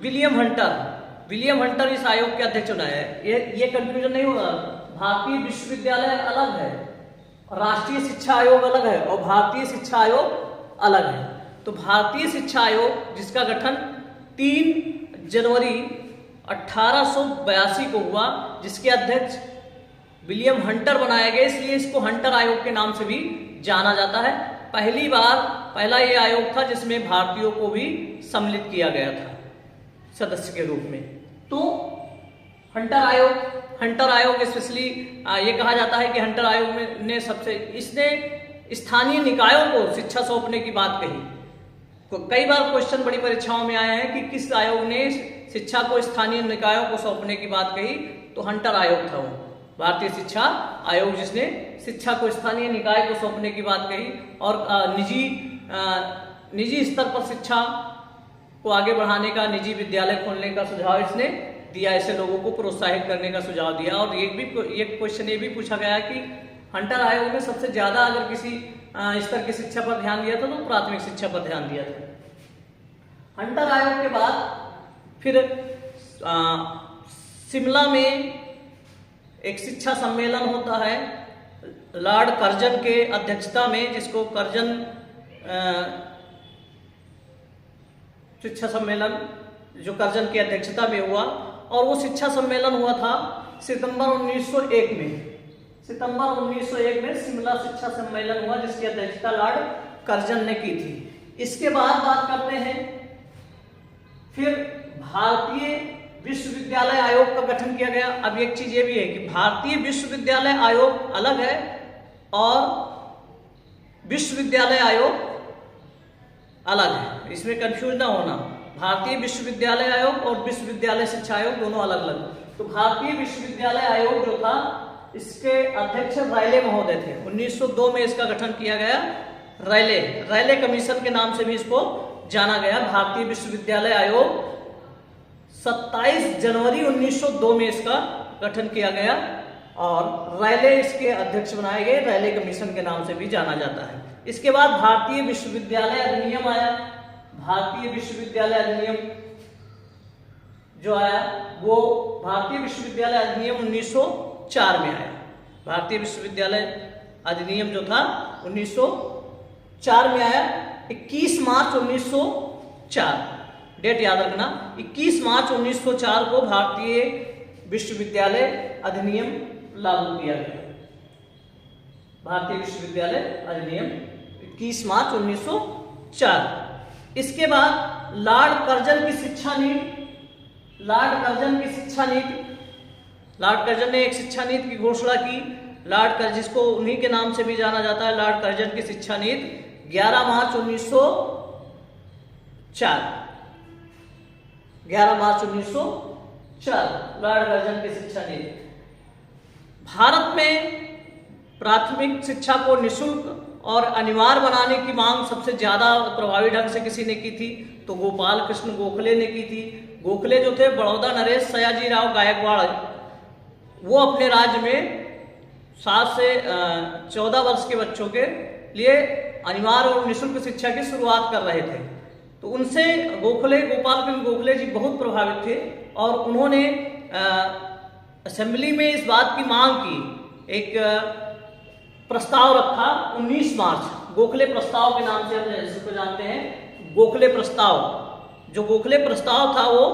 विलियम हंटर विलियम हंटर इस आयोग के अध्यक्ष बनाया है। ये कंफ्यूजन नहीं होगा, भारतीय विश्वविद्यालय अलग है, राष्ट्रीय शिक्षा आयोग अलग है और भारतीय शिक्षा आयोग अलग है। तो भारतीय शिक्षा आयोग जिसका गठन 3 जनवरी 1882 को हुआ, जिसके अध्यक्ष विलियम हंटर बनाया गया, इसलिए इसको हंटर आयोग के नाम से भी जाना जाता है। पहला ये आयोग था जिसमें भारतीयों को भी सम्मिलित किया गया था सदस्य के रूप में। तो हंटर आयोग स्पेशली ये कहा जाता है कि हंटर आयोग ने इसने स्थानीय निकायों को शिक्षा सौंपने की बात कही। तो कई बार क्वेश्चन बड़ी परीक्षाओं में आए हैं कि किस आयोग ने शिक्षा को स्थानीय निकायों को सौंपने की बात कही, तो हंटर आयोग था वो, भारतीय शिक्षा आयोग, जिसने शिक्षा को स्थानीय निकाय को सौंपने की बात कही और निजी स्तर पर शिक्षा को आगे बढ़ाने का, निजी विद्यालय खोलने का सुझाव इसने दिया, ऐसे लोगों को प्रोत्साहित करने का सुझाव दिया। और एक क्वेश्चन ये भी पूछा गया कि हंटर आयोग ने सबसे ज्यादा अगर किसी स्तर की शिक्षा पर ध्यान दिया था तो प्राथमिक शिक्षा पर ध्यान दिया था। हंटर आयोग के बाद फिर शिमला में एक शिक्षा सम्मेलन होता है लॉर्ड कर्जन के अध्यक्षता में, जिसको कर्जन शिक्षा सम्मेलन जो कर्जन की अध्यक्षता में हुआ, और वो शिक्षा सम्मेलन हुआ था सितंबर 1901 में। सितंबर 1901 में शिमला शिक्षा सम्मेलन हुआ, जिसकी अध्यक्षता लॉर्ड कर्जन ने की थी। इसके बाद बात करते हैं फिर भारतीय विश्वविद्यालय आयोग का गठन किया गया। अब एक चीज ये भी है कि भारतीय विश्वविद्यालय आयोग अलग है और विश्वविद्यालय आयोग अलग है, इसमें कंफ्यूज ना होना। भारतीय विश्वविद्यालय आयोग और विश्वविद्यालय शिक्षा आयोग दोनों अलग अलग। तो भारतीय विश्वविद्यालय आयोग जो था, इसके अध्यक्ष रायले महोदय थे। 1902 में इसका गठन किया गया। रायले कमीशन के नाम से भी इसको जाना गया। भारतीय विश्वविद्यालय आयोग 27 जनवरी 1902 में इसका गठन किया गया और रायले इसके अध्यक्ष बनाए गए। रायले कमीशन के नाम से भी जाना जाता है। इसके बाद भारतीय विश्वविद्यालय अधिनियम आया। भारतीय विश्वविद्यालय अधिनियम जो आया वो भारतीय विश्वविद्यालय अधिनियम 1904 में आया। भारतीय विश्वविद्यालय अधिनियम जो था 1904 में आया। 21 मार्च 1904, डेट याद रखना, 21 मार्च 1904 को भारतीय विश्वविद्यालय अधिनियम लागू किया गया। भारतीय विश्वविद्यालय अधिनियम 21 मार्च 1904। इसके बाद लॉर्ड कर्जन की शिक्षा नीति। लॉर्ड कर्जन ने एक शिक्षा नीति की घोषणा की। लॉर्ड कर्जन, जिसको उन्हीं के नाम से भी जाना जाता है, लॉर्ड कर्जन की शिक्षा नीति 11 मार्च 1904। 11 मार्च 1904 लॉर्ड कर्जन की शिक्षा नीति। भारत में प्राथमिक शिक्षा को निःशुल्क और अनिवार्य बनाने की मांग सबसे ज्यादा प्रभावी ढंग से किसी ने की थी, तो गोपाल कृष्ण गोखले ने की थी। गोखले जो थे बड़ौदा नरेश सयाजीराव गायकवाड़, वो अपने राज्य में 7 से 14 वर्ष के बच्चों के लिए अनिवार्य और निःशुल्क शिक्षा की शुरुआत कर रहे थे। तो उनसे गोपाल कृष्ण गोखले जी बहुत प्रभावित थे और उन्होंने असेंबली में इस बात की मांग की। एक प्रस्ताव रखा 19 मार्च, गोखले प्रस्ताव के नाम से हम इसको जानते हैं। गोखले प्रस्ताव, जो गोखले प्रस्ताव था वो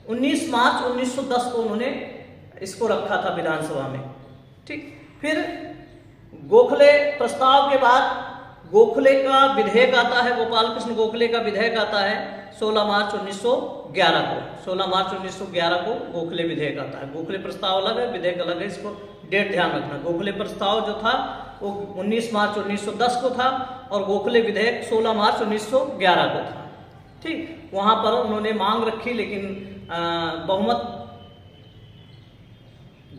19 मार्च 1910 को उन्होंने इसको रखा था विधानसभा में। ठीक, फिर गोखले प्रस्ताव के बाद गोखले का विधेयक आता है। गोपाल कृष्ण गोखले का विधेयक आता है 16 मार्च 1911 को। 16 मार्च 1911 को गोखले विधेयक आता है। गोखले प्रस्ताव अलग है, विधेयक अलग है, इसको डेट ध्यान रखना। गोखले प्रस्ताव जो था वो 19 मार्च 1910 को था और गोखले विधेयक 16 मार्च 1911 को था। ठीक, वहां पर उन्होंने मांग रखी, लेकिन बहुमत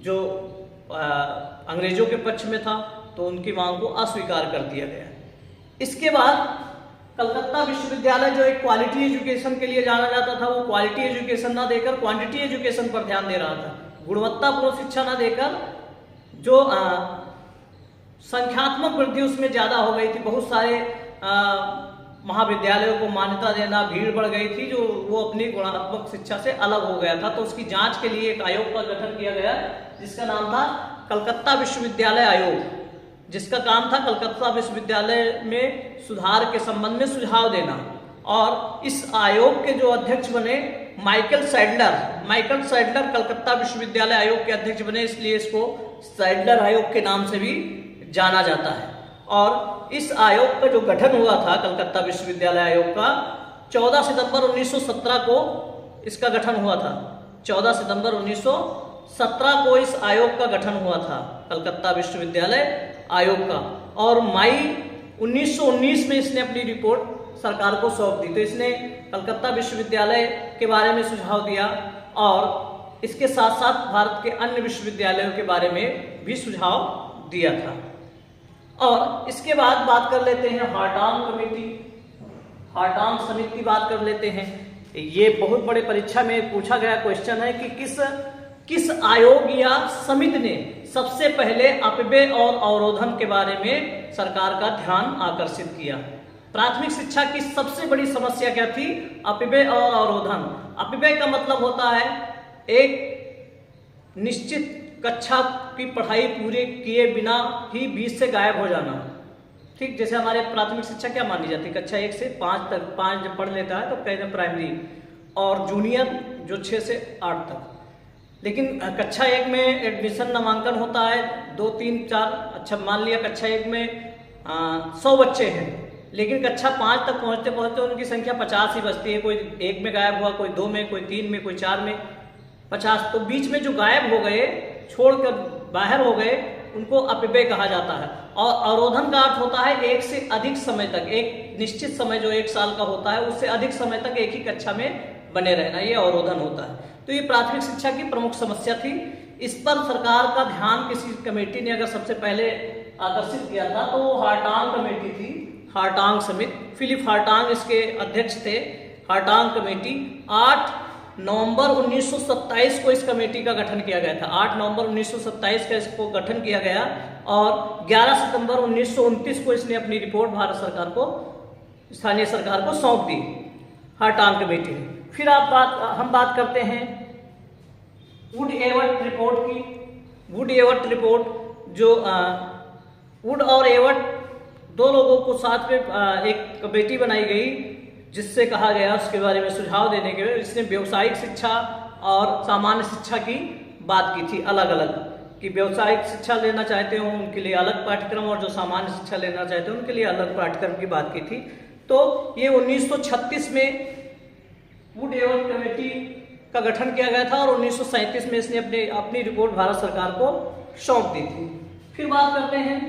जो अंग्रेजों के पक्ष में था, तो उनकी मांग को अस्वीकार कर दिया गया। इसके बाद कलकत्ता विश्वविद्यालय, जो एक क्वालिटी एजुकेशन के लिए जाना जाता था, वो क्वालिटी एजुकेशन ना देकर क्वांटिटी एजुकेशन पर ध्यान दे रहा था। गुणवत्तापूर्ण शिक्षा ना देकर जो संख्यात्मक वृद्धि उसमें ज्यादा हो गई थी। बहुत सारे महाविद्यालयों को मान्यता देना, भीड़ बढ़ गई थी, जो वो अपनी गुणात्मक शिक्षा से अलग हो गया था। तो उसकी जांच के लिए एक आयोग का गठन किया गया, जिसका नाम था कलकत्ता विश्वविद्यालय आयोग, जिसका काम था कलकत्ता विश्वविद्यालय में सुधार के संबंध में सुझाव देना। और इस आयोग के जो अध्यक्ष बने माइकल सैडलर कलकत्ता विश्वविद्यालय आयोग के अध्यक्ष बने, इसलिए इसको सैडलर आयोग के नाम से भी जाना जाता है। और इस आयोग का जो गठन हुआ था कलकत्ता विश्वविद्यालय आयोग का 14 सितंबर 1917 को इसका गठन हुआ था। 14 सितंबर 1917 को इस आयोग का गठन हुआ था, कलकत्ता विश्वविद्यालय आयोग का। और मई 1919 में इसने अपनी रिपोर्ट सरकार को सौंप दी। तो इसने कलकत्ता विश्वविद्यालय के बारे में सुझाव दिया और इसके साथ साथ भारत के अन्य विश्वविद्यालयों के बारे में भी सुझाव दिया था। और इसके बाद बात कर लेते हैं हार्टांग कमेटी, हार्टांग समिति की बात कर लेते हैं। ये बहुत बड़े परीक्षा में पूछा गया क्वेश्चन है कि किस आयोग या समिति ने सबसे पहले अपव्यय और अवरोधन के बारे में सरकार का ध्यान आकर्षित किया। प्राथमिक शिक्षा की सबसे बड़ी समस्या क्या थी? अपव्यय और अवरोधन। अपव्यय का मतलब होता है एक निश्चित कक्षा की पढ़ाई पूरे किए बिना ही बीच से गायब हो जाना। ठीक, जैसे हमारे प्राथमिक शिक्षा क्या मानी जाती है? कक्षा 1 से 5 तक, 5 जब पढ़ लेता है तो कहते हैं प्राइमरी, और जूनियर जो 6 से 8 तक। लेकिन कक्षा 1 में एडमिशन नामांकन होता है 2, 3, 4, अच्छा मान लिया कक्षा 1 में 100 बच्चे हैं, लेकिन कक्षा 5 तक पहुंचते पहुंचते उनकी संख्या 50 ही बचती है। कोई 1 में गायब हुआ, कोई 2 में, कोई 3 में, कोई 4 में, 50। तो बीच में जो गायब हो गए, छोड़कर बाहर हो गए, उनको अपव्यय कहा जाता है। और अवरोधन का अर्थ होता है एक से अधिक समय तक, एक निश्चित समय जो 1 साल का होता है उससे अधिक समय तक एक ही कक्षा में बने रहना, ये अवरोधन होता है। तो ये प्राथमिक शिक्षा की प्रमुख समस्या थी। इस पर सरकार का ध्यान किसी कमेटी ने अगर सबसे पहले आकर्षित किया था तो वो हार्टांग कमेटी थी, हार्टांग समिति। फिलिप हार्टांग इसके अध्यक्ष थे। हार्टांग कमेटी 8 नवंबर 1927 को इस कमेटी का गठन किया गया था। 8 नवंबर 1927 का इसको गठन किया गया और 11 सितंबर 1929 को इसने अपनी रिपोर्ट भारत सरकार को, स्थानीय सरकार को सौंप दी, हार्टांग कमेटी ने। फिर हम बात करते हैं वुड-एवर्ट रिपोर्ट की। वुड-एवर्ट रिपोर्ट, जो वुड और एवर्ट 2 लोगों को साथ में एक कमेटी बनाई गई, जिससे कहा गया उसके बारे में सुझाव देने के लिए। इसने व्यावसायिक शिक्षा और सामान्य शिक्षा की बात की थी अलग अलग, कि व्यावसायिक शिक्षा लेना चाहते हो उनके लिए अलग पाठ्यक्रम और जो सामान्य शिक्षा लेना चाहते हो उनके लिए अलग पाठ्यक्रम की बात की थी। तो ये 1936 में वुड-एवर्ट कमेटी का गठन किया गया था और 1937 में इसने अपनी रिपोर्ट भारत सरकार को सौंप दी थी। फिर बात करते हैं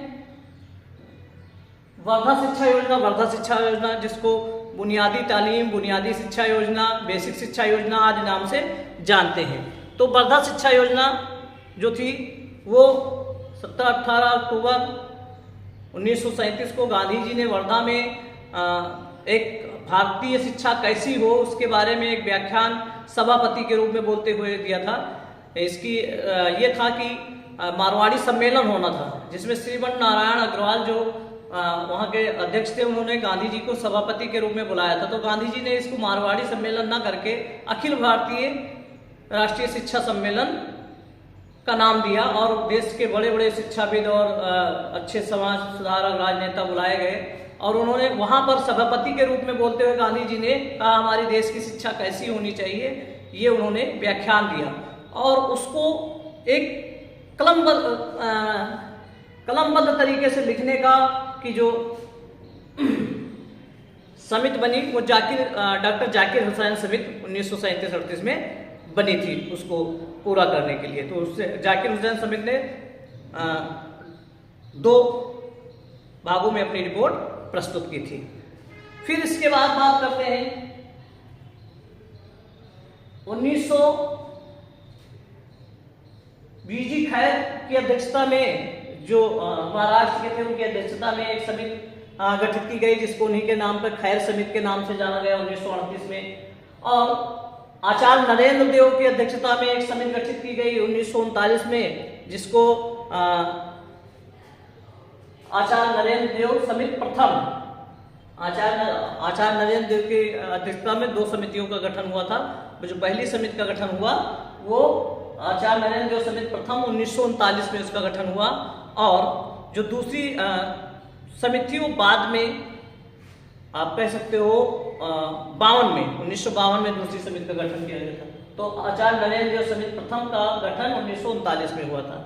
वर्धा शिक्षा योजना। वर्धा शिक्षा योजना, जिसको बुनियादी तालीम, बुनियादी शिक्षा योजना, बेसिक शिक्षा योजना आदि नाम से जानते हैं। तो वर्धा शिक्षा योजना जो थी वो 17-18 अक्टूबर 1937 को गांधी जी ने वर्धा में एक भारतीय शिक्षा कैसी हो उसके बारे में एक व्याख्यान सभापति के रूप में बोलते हुए दिया था। इसकी ये था कि मारवाड़ी सम्मेलन होना था, जिसमें श्रीमन नारायण अग्रवाल जो वहाँ के अध्यक्ष थे, उन्होंने गांधी जी को सभापति के रूप में बुलाया था। तो गांधी जी ने इसको मारवाड़ी सम्मेलन न करके अखिल भारतीय राष्ट्रीय शिक्षा सम्मेलन का नाम दिया और देश के बड़े बड़े शिक्षाविद और अच्छे समाज सुधारक राजनेता बुलाए गए और उन्होंने वहाँ पर सभापति के रूप में बोलते हुए गांधी जी ने कहा हमारी देश की शिक्षा कैसी होनी चाहिए, ये उन्होंने व्याख्यान दिया और उसको एक कलमबद्ध तरीके से लिखने का कि जो समिति बनी वो डॉक्टर जाकिर हुसैन समिति 1937-38 में बनी थी उसको पूरा करने के लिए। तो उससे जाकिर हुसैन समिति ने 2 भागों में अपनी रिपोर्ट प्रस्तुत की थी। फिर इसके बाद बात करते हैं 1900 बीजी खैर की अध्यक्षता में, जो महाराष्ट्र के थे, उनकी अध्यक्षता में एक समिति गठित की गई जिसको उन्हीं के नाम पर खैर समिति के नाम से जाना गया 1938 में। और आचार्य नरेंद्र देव की अध्यक्षता में एक समिति गठित की गई 1939 में, जिसको आचार्य नरेंद्र देव समिति प्रथम आचार्य नरेंद्र देव की अध्यक्षता में 2 समितियों का गठन हुआ था। जो पहली समिति का गठन हुआ वो आचार्य नरेंद्र देव समिति प्रथम 1939 में उसका गठन हुआ, और जो दूसरी समिति वो बाद में आप कह सकते हो 1952 में दूसरी समिति का गठन किया गया था। तो आचार्य नरेंद्र देव समिति प्रथम का गठन 1939 में हुआ था।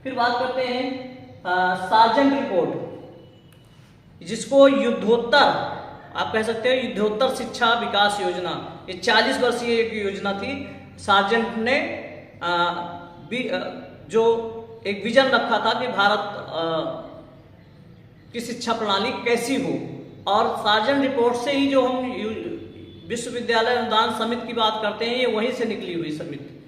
फिर बात करते हैं सार्जेंट रिपोर्ट, जिसको युद्धोत्तर आप कह सकते हो युद्धोत्तर शिक्षा विकास योजना, ये 40 वर्षीय एक योजना थी। सार्जेंट ने जो एक विजन रखा था कि भारत की शिक्षा प्रणाली कैसी हो, और सार्जेंट रिपोर्ट से ही जो हम विश्वविद्यालय अनुदान समिति की बात करते हैं, ये वहीं से निकली हुई समिति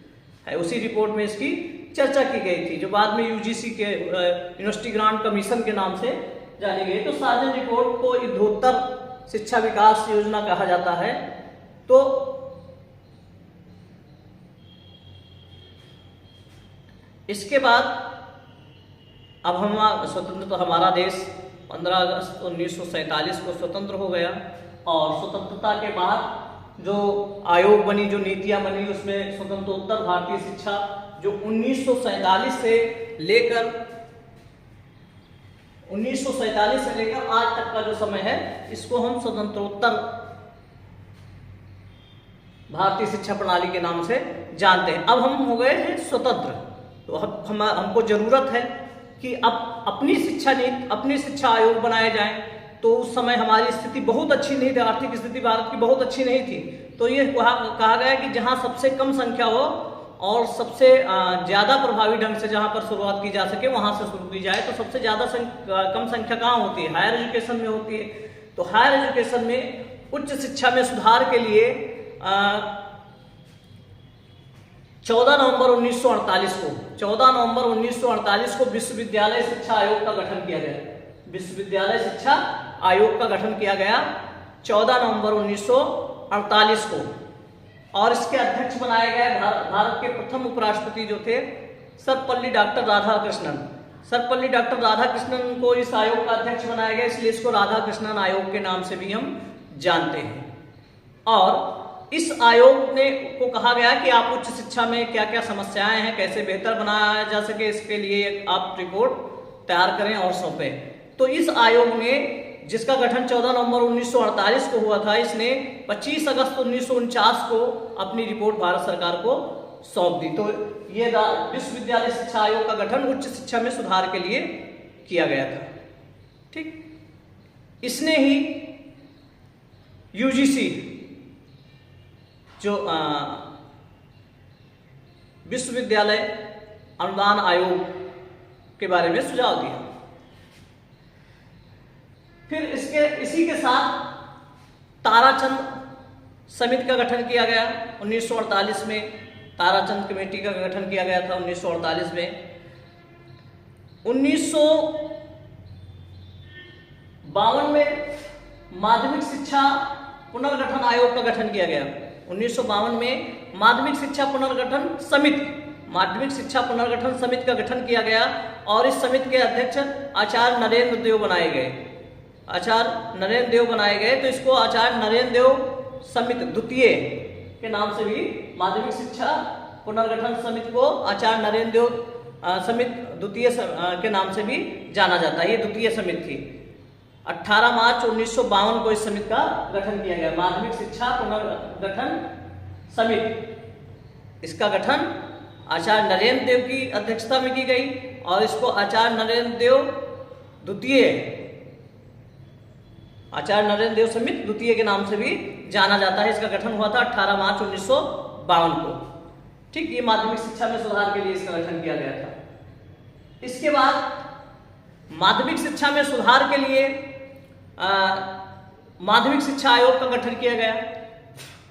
है। उसी रिपोर्ट में इसकी चर्चा की गई थी, जो बाद में यूजीसी के यूनिवर्सिटी ग्रांट कमीशन के नाम से जानी गई। तो सार्जेंट रिपोर्ट को युद्धोत्तर शिक्षा विकास योजना कहा जाता है। तो इसके बाद अब हम स्वतंत्र, तो हमारा देश 15 अगस्त 1947 को स्वतंत्र हो गया, और स्वतंत्रता के बाद जो आयोग बनी, जो नीतियां बनी, उसमें स्वतंत्रोत्तर भारतीय शिक्षा जो 1947 से लेकर आज तक का जो समय है, इसको हम स्वतंत्रोत्तर भारतीय शिक्षा प्रणाली के नाम से जानते हैं। अब हम हो गए हैं स्वतंत्र, तो अब हमको जरूरत है कि अब अपनी शिक्षा नीति, अपनी शिक्षा आयोग बनाए जाएं। तो उस समय हमारी स्थिति बहुत अच्छी नहीं थी, आर्थिक स्थिति भारत की बहुत अच्छी नहीं थी। तो ये कहा गया कि जहां सबसे कम संख्या हो और सबसे ज़्यादा प्रभावी ढंग से जहां पर शुरुआत की जा सके, वहां से शुरू की जाए। तो सबसे ज़्यादा कम संख्या कहाँ होती है? हायर एजुकेशन में होती है। तो हायर एजुकेशन में उच्च शिक्षा में सुधार के लिए 14 नवंबर 1948 को विश्वविद्यालय शिक्षा आयोग का गठन किया गया। विश्वविद्यालय शिक्षा आयोग का गठन किया गया 14 नवंबर 1948 को, और इसके अध्यक्ष बनाए गए भारत के प्रथम उपराष्ट्रपति जो थे सर्वपल्ली डॉक्टर राधाकृष्णन। सर्वपल्ली डॉक्टर राधाकृष्णन को इस आयोग का अध्यक्ष बनाया गया, इसलिए इसको राधाकृष्णन आयोग के नाम से भी हम जानते हैं। और इस आयोग ने को कहा गया कि आप उच्च शिक्षा में क्या क्या समस्याएं हैं, कैसे बेहतर बनाया जा सके, इसके लिए आप रिपोर्ट तैयार करें और सौंपें। तो इस आयोग ने, जिसका गठन 14 नवंबर 1948 को हुआ था, इसने 25 अगस्त 1949 को अपनी रिपोर्ट भारत सरकार को सौंप दी। तो ये विश्वविद्यालय शिक्षा आयोग का गठन उच्च शिक्षा में सुधार के लिए किया गया था। ठीक, इसने ही यूजीसी जो विश्वविद्यालय अनुदान आयोग के बारे में सुझाव दिया। फिर इसी के साथ ताराचंद समिति का गठन किया गया 1948 में। ताराचंद कमेटी का गठन किया गया था 1948 में। 1952 में माध्यमिक शिक्षा पुनर्गठन आयोग का गठन किया गया। 1952 में माध्यमिक शिक्षा पुनर्गठन समिति का गठन किया गया, और इस समिति के अध्यक्ष आचार्य नरेंद्र देव बनाए गए। तो इसको आचार्य नरेंद्र देव समिति द्वितीय के नाम से भी, माध्यमिक शिक्षा पुनर्गठन समिति को आचार्य नरेंद्र देव समिति द्वितीय के नाम से भी जाना जाता है। ये द्वितीय समिति थी। 18 मार्च 1952 को इस समिति का गठन किया गया, माध्यमिक शिक्षा पुनर्गठन समिति। इसका गठन आचार्य नरेंद्र देव की अध्यक्षता में की गई, और इसको आचार्य नरेंद्र देव समिति द्वितीय के नाम से भी जाना जाता है। इसका गठन हुआ था 18 मार्च 1952 को। ठीक, ये माध्यमिक शिक्षा में सुधार के लिए इसका गठन किया गया था। इसके बाद माध्यमिक शिक्षा में सुधार के लिए माध्यमिक शिक्षा आयोग का गठन किया गया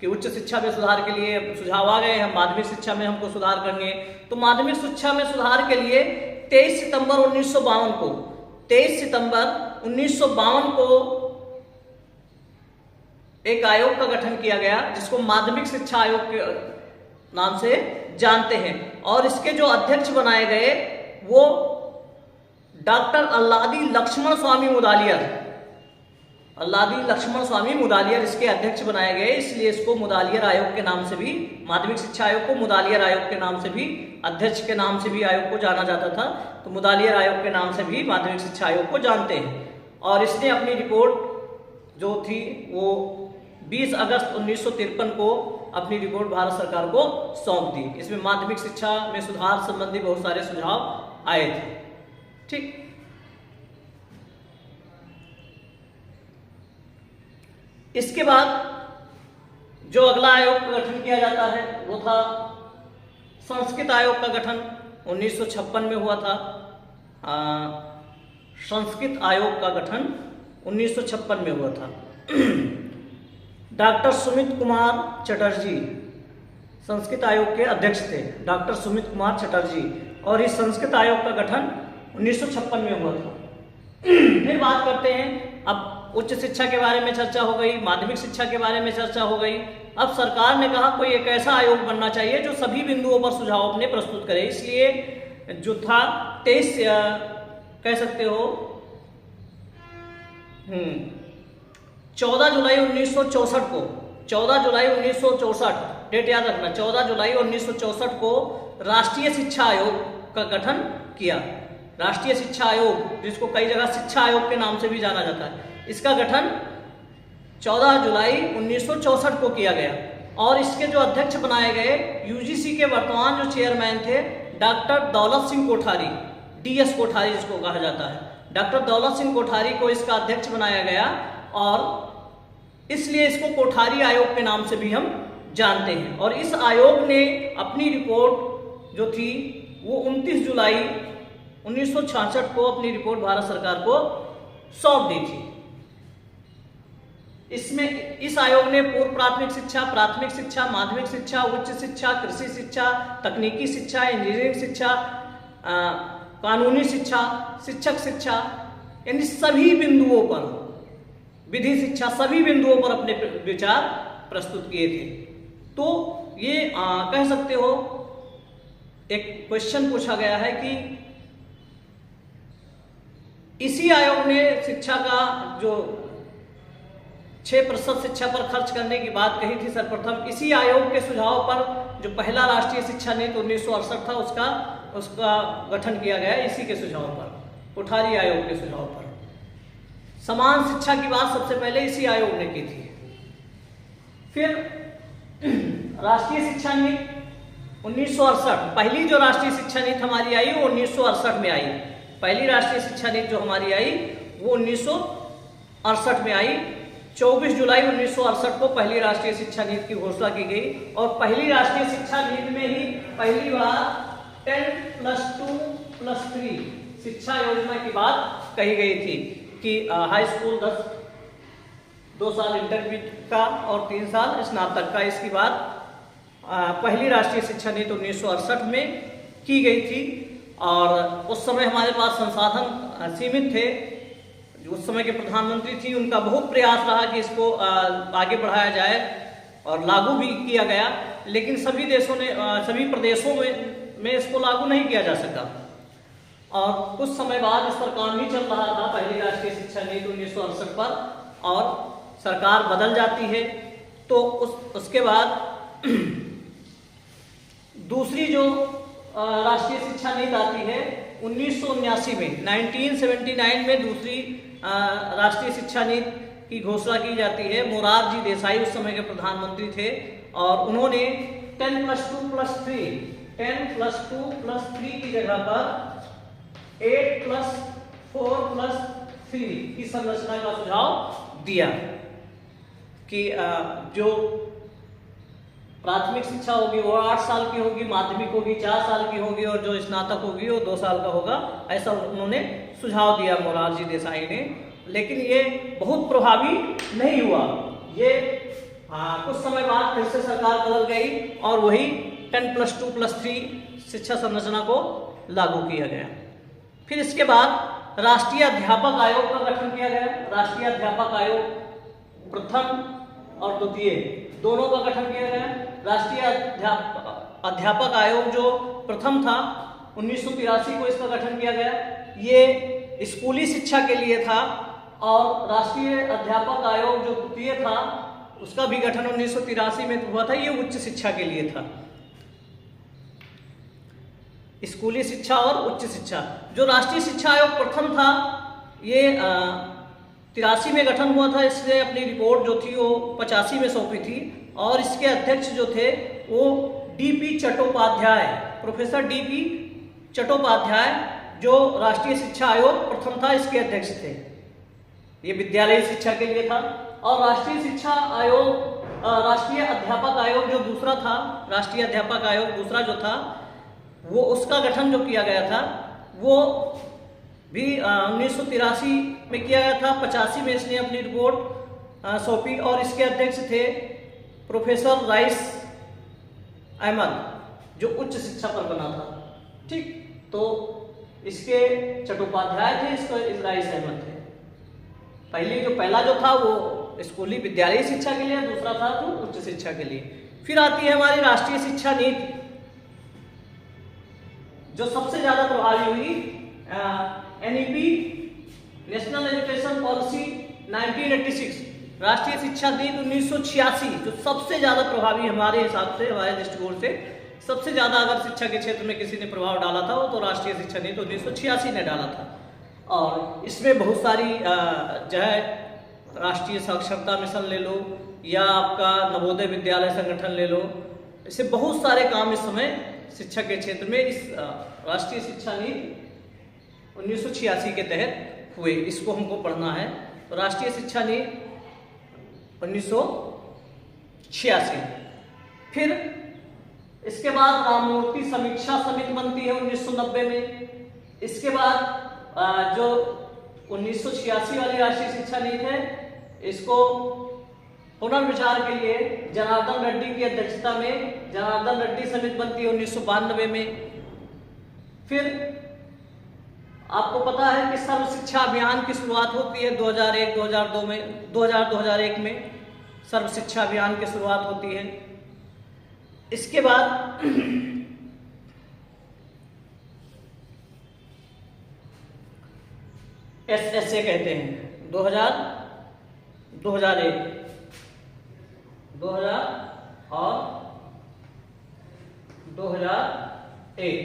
कि उच्च शिक्षा में सुधार के लिए सुझाव आ गए हैं, माध्यमिक शिक्षा में हमको सुधार करनी है। तो माध्यमिक शिक्षा में सुधार के लिए 23 सितंबर 1952 को एक आयोग का गठन किया गया, जिसको माध्यमिक शिक्षा आयोग के नाम से जानते हैं। और इसके जो अध्यक्ष बनाए गए वो डॉक्टर अल्लादी लक्ष्मण स्वामी मुदालियर लादी लक्ष्मण स्वामी मुदालियर इसके अध्यक्ष बनाए गए, इसलिए इसको मुदालियर आयोग के नाम से भी, माध्यमिक शिक्षा आयोग को मुदालियर आयोग के नाम से भी, अध्यक्ष के नाम से भी आयोग को जाना जाता था, तो मुदालियर आयोग के नाम से भी माध्यमिक शिक्षा आयोग को जानते हैं। और इसने अपनी रिपोर्ट जो थी वो 20 अगस्त 1953 को अपनी रिपोर्ट भारत सरकार को सौंप दी। इसमें माध्यमिक शिक्षा में सुधार संबंधी बहुत सारे सुझाव आए थे। ठीक, इसके बाद जो अगला आयोग का गठन किया जाता है वो था संस्कृत आयोग का गठन 1956 में हुआ था। संस्कृत आयोग का गठन 1956 में हुआ था। डॉक्टर सुमित कुमार चटर्जी संस्कृत आयोग के अध्यक्ष थे, डॉक्टर सुमित कुमार चटर्जी, और इस संस्कृत आयोग का गठन 1956 में हुआ था। फिर बात करते हैं, अब उच्च शिक्षा के बारे में चर्चा हो गई, माध्यमिक शिक्षा के बारे में चर्चा हो गई। अब सरकार ने कहा कोई एक ऐसा आयोग बनना चाहिए जो सभी बिंदुओं पर सुझाव अपने प्रस्तुत करे, इसलिए जो था 23 कह सकते हो 14 जुलाई 1964 को, 14 जुलाई 1964 डेट याद रखना, 14 जुलाई 1964 को राष्ट्रीय शिक्षा आयोग का गठन किया। राष्ट्रीय शिक्षा आयोग, जिसको कई जगह शिक्षा आयोग के नाम से भी जाना जाता है, इसका गठन 14 जुलाई 1964 को किया गया। और इसके जो अध्यक्ष बनाए गए, यूजीसी के वर्तमान जो चेयरमैन थे डॉक्टर दौलत सिंह कोठारी, डीएस कोठारी जिसको कहा जाता है, डॉक्टर दौलत सिंह कोठारी को इसका अध्यक्ष बनाया गया, और इसलिए इसको कोठारी आयोग के नाम से भी हम जानते हैं। और इस आयोग ने अपनी रिपोर्ट जो थी वो 29 जुलाई 1966 को अपनी रिपोर्ट भारत सरकार को सौंप दी थी। इसमें इस आयोग ने पूर्व प्राथमिक शिक्षा, प्राथमिक शिक्षा, माध्यमिक शिक्षा, उच्च शिक्षा, कृषि शिक्षा, तकनीकी शिक्षा, इंजीनियरिंग शिक्षा, कानूनी शिक्षा, शिक्षक शिक्षा, यानी सभी बिंदुओं पर, विधि शिक्षा, सभी बिंदुओं पर अपने विचार प्रस्तुत किए थे। तो ये कह सकते हो एक क्वेश्चन पूछा गया है कि इसी आयोग ने शिक्षा का जो 6% शिक्षा पर खर्च करने की बात कही थी सर्वप्रथम, इसी आयोग के सुझाव पर जो पहला राष्ट्रीय शिक्षा नीति 1968 था उसका गठन किया गया इसी के सुझाव पर, कोठारी आयोग के सुझाव पर। समान शिक्षा की बात सबसे पहले इसी आयोग ने की थी। फिर राष्ट्रीय शिक्षा नीति 1968, पहली जो राष्ट्रीय शिक्षा नीति हमारी आई वो 1968 में आई। पहली राष्ट्रीय शिक्षा नीति जो हमारी आई वो 1968 में आई। 24 जुलाई 1968 को पहली राष्ट्रीय शिक्षा नीति की घोषणा की गई, और पहली राष्ट्रीय शिक्षा नीति में ही पहली बार 10+2+3 शिक्षा योजना की बात कही गई थी कि हाई स्कूल 2 साल इंटरमीडिएट का और 3 साल स्नातक का, इसकी बात पहली राष्ट्रीय शिक्षा नीति 1968 में की गई थी। और उस समय हमारे पास संसाधन सीमित थे, उस समय के प्रधानमंत्री थी, उनका बहुत प्रयास रहा कि इसको आगे बढ़ाया जाए और लागू भी किया गया, लेकिन सभी देशों ने, सभी प्रदेशों में इसको लागू नहीं किया जा सका। और कुछ समय बाद इस पर काम भी चल रहा था, पहली राष्ट्रीय शिक्षा नीति 1968 पर, और सरकार बदल जाती है। तो उसके बाद दूसरी जो राष्ट्रीय शिक्षा नीति आती है 1979 में, 1979 में दूसरी राष्ट्रीय शिक्षा नीति की घोषणा की जाती है। मोरारजी देसाई उस समय के प्रधानमंत्री थे, और उन्होंने 10+2+3 10+2+3 की जगह पर 8+4+3 की संरचना का सुझाव दिया कि जो प्राथमिक शिक्षा होगी वो 8 साल की होगी, माध्यमिक होगी 4 साल की होगी, और जो स्नातक होगी वो 2 साल का होगा। ऐसा उन्होंने सुझाव दिया मोरारजी देसाई ने, लेकिन ये बहुत प्रभावी नहीं हुआ। ये कुछ समय बाद फिर से सरकार बदल गई और वही 10+2+3 शिक्षा संरचना को लागू किया गया। फिर इसके बाद राष्ट्रीय अध्यापक आयोग का गठन किया गया। राष्ट्रीय अध्यापक आयोग प्रथम और द्वितीय दोनों का गठन किया गया। राष्ट्रीय अध्यापक आयोग जो प्रथम था 1983 को इसका गठन किया गया। ये स्कूली शिक्षा के लिए था, और राष्ट्रीय अध्यापक आयोग जो द्वितीय था उसका भी गठन 1983 में हुआ था। ये उच्च शिक्षा के लिए था, स्कूली शिक्षा और उच्च शिक्षा। जो राष्ट्रीय शिक्षा आयोग प्रथम था ये 83 में गठन हुआ था। इसने अपनी रिपोर्ट जो थी वो 85 में सौंपी थी और इसके अध्यक्ष जो थे वो DP Chattopadhyay, professor DP Chattopadhyay जो राष्ट्रीय शिक्षा आयोग प्रथम था इसके अध्यक्ष थे। ये विद्यालय शिक्षा के लिए था। और राष्ट्रीय शिक्षा आयोग, राष्ट्रीय अध्यापक आयोग जो दूसरा था, राष्ट्रीय अध्यापक आयोग दूसरा जो था वो उसका गठन जो किया गया था वो भी 1983 में किया गया था। 85 में इसने अपनी रिपोर्ट सौंपी और इसके अध्यक्ष थे प्रोफेसर राइस अहमद जो उच्च शिक्षा पर बना था। ठीक, तो इसके चट्टोपाध्याय थे, इसको राइस अहमद थे। पहला जो था वो स्कूली विद्यालयी शिक्षा के लिए, दूसरा था जो उच्च शिक्षा के लिए। फिर आती है हमारी राष्ट्रीय शिक्षा नीति जो सबसे ज्यादा प्रभावी हुई। एनईपी, नेशनल एजुकेशन पॉलिसी 1986, राष्ट्रीय शिक्षा नीति 1986 जो सबसे ज्यादा प्रभावी हमारे हिसाब से, हमारे दृष्टिकोण से सबसे ज्यादा अगर शिक्षा के क्षेत्र में किसी ने प्रभाव डाला था वो तो राष्ट्रीय शिक्षा नीति 1986 ने डाला था। और इसमें बहुत सारी जो है राष्ट्रीय साक्षरता मिशन ले लो या आपका नवोदय विद्यालय संगठन ले लो, इससे बहुत सारे काम इस समय शिक्षा के क्षेत्र में इस राष्ट्रीय शिक्षा नीति 1986 के तहत हुए। इसको हमको पढ़ना है। तो राष्ट्रीय शिक्षा नीति 1986। फिर इसके बाद राममूर्ति समीक्षा समिति बनती है 1990 में। इसके बाद जो 1986 वाली राष्ट्रीय शिक्षा नीति है इसको पुनर्विचार के लिए जनार्दन रेड्डी की अध्यक्षता में जनार्दन रेड्डी समिति बनती है 1992 में। फिर आपको पता है कि सर्व शिक्षा अभियान की शुरुआत होती है 2001-2002 में, 2001 में सर्व शिक्षा अभियान की शुरुआत होती है। इसके बाद SSA कहते हैं 2000, 2001, 2000 और 2001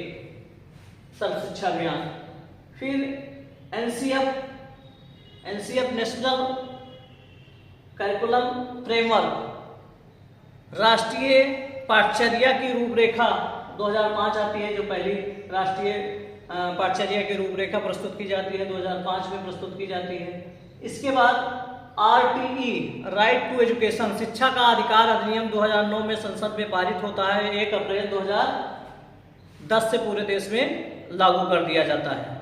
सर्व शिक्षा अभियान। फिर NCF नेशनल करिकुलम फ्रेमवर्क, राष्ट्रीय पाठचर्या की रूपरेखा 2005 आती है, जो पहली राष्ट्रीय पाठचर्या की रूपरेखा प्रस्तुत की जाती है 2005 में प्रस्तुत की जाती है। इसके बाद RTE राइट टू एजुकेशन, शिक्षा का अधिकार अधिनियम 2009 में संसद में पारित होता है। 1 अप्रैल 2010 से पूरे देश में लागू कर दिया जाता है।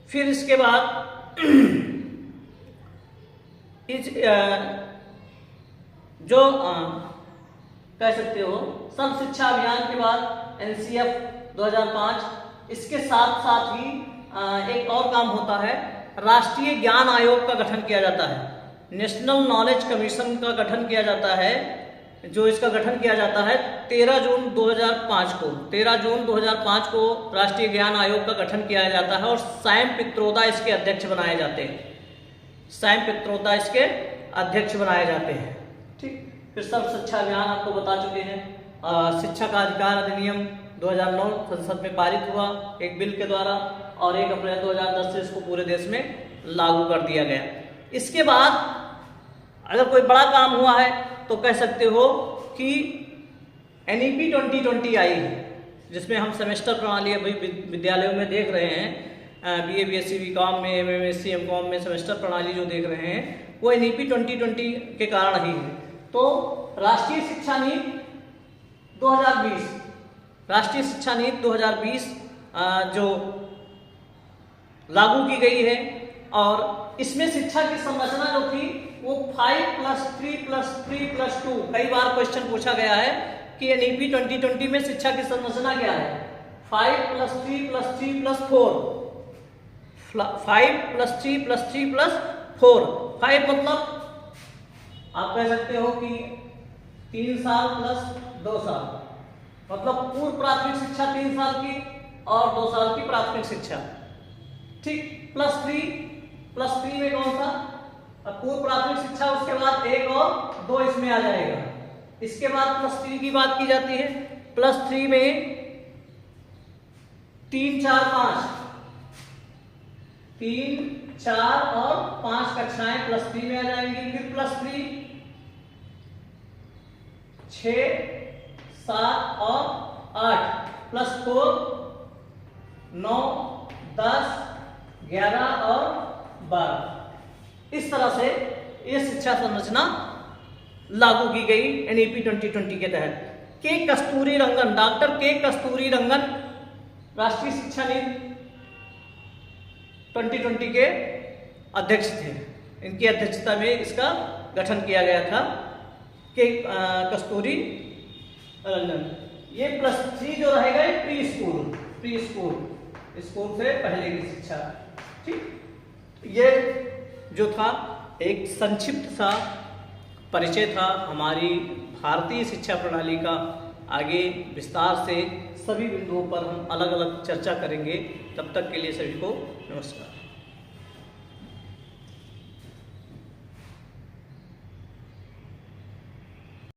फिर इसके बाद जो कह सकते हो सर्व शिक्षा अभियान के बाद NCF 2005, इसके साथ साथ ही एक और काम होता है, राष्ट्रीय ज्ञान आयोग का गठन किया जाता है। नेशनल नॉलेज कमीशन का गठन किया जाता है, जो इसका गठन किया जाता है 13 जून 2005 को। 13 जून 2005 को राष्ट्रीय ज्ञान आयोग का गठन किया जाता है और सैम पित्रोदा इसके अध्यक्ष बनाए जाते हैं। सैम पित्रोदा इसके अध्यक्ष बनाए जाते हैं। ठीक, फिर सर्व शिक्षा अभियान आपको बता चुके हैं। शिक्षा का अधिकार अधिनियम 2009 संसद में पारित हुआ एक बिल के द्वारा और 1 अप्रैल 2010 से इसको पूरे देश में लागू कर दिया गया। इसके बाद अगर कोई बड़ा काम हुआ है तो कह सकते हो कि NEP 2020 आई है, जिसमें हम सेमेस्टर प्रणाली अभी विद्यालयों में देख रहे हैं। BA BSc BCom में, MMSc MCom में सेमेस्टर प्रणाली जो देख रहे हैं वो NEP 2020 के कारण ही है। तो राष्ट्रीय शिक्षा नीति 2020, राष्ट्रीय शिक्षा नीति 2020 जो लागू की गई है और इसमें शिक्षा की संरचना जो थी वो 5+3+3+2, कई बार क्वेश्चन पूछा गया है कि NEP 2020 में शिक्षा की संरचना क्या है। 5+3+3+4, 5+3+3+4। 5 मतलब आप कह सकते हो कि 3 साल प्लस 2 साल, मतलब पूर्व प्राथमिक शिक्षा 3 साल की और 2 साल की प्राथमिक शिक्षा। ठीक, +3 में कौन सा अब पूर्व प्राथमिक शिक्षा, उसके बाद 1 और 2 इसमें आ जाएगा। इसके बाद +3 की बात की जाती है। +3 में 3, 4, 5, 3, 4 और 5 कक्षाएं +3 में आ जाएंगी। फिर +3 6, 7 और 8 +4 9, 10, 11 और 12। इस तरह से ये शिक्षा संरचना लागू की गई एनईपी 2020 के तहत। के कस्तूरी रंगन, डॉक्टर के कस्तूरी रंगन राष्ट्रीय शिक्षा नीति 2020 के अध्यक्ष थे। इनकी अध्यक्षता में इसका गठन किया गया था। के कस्तूरी रंगन। ये +3 जो रहेगा ये प्री स्कूल से पहले की शिक्षा। ठीक, ये जो था एक संक्षिप्त सा परिचय था हमारी भारतीय शिक्षा प्रणाली का। आगे विस्तार से सभी बिंदुओं पर हम अलग अलग चर्चा करेंगे। तब तक के लिए सभी को नमस्कार।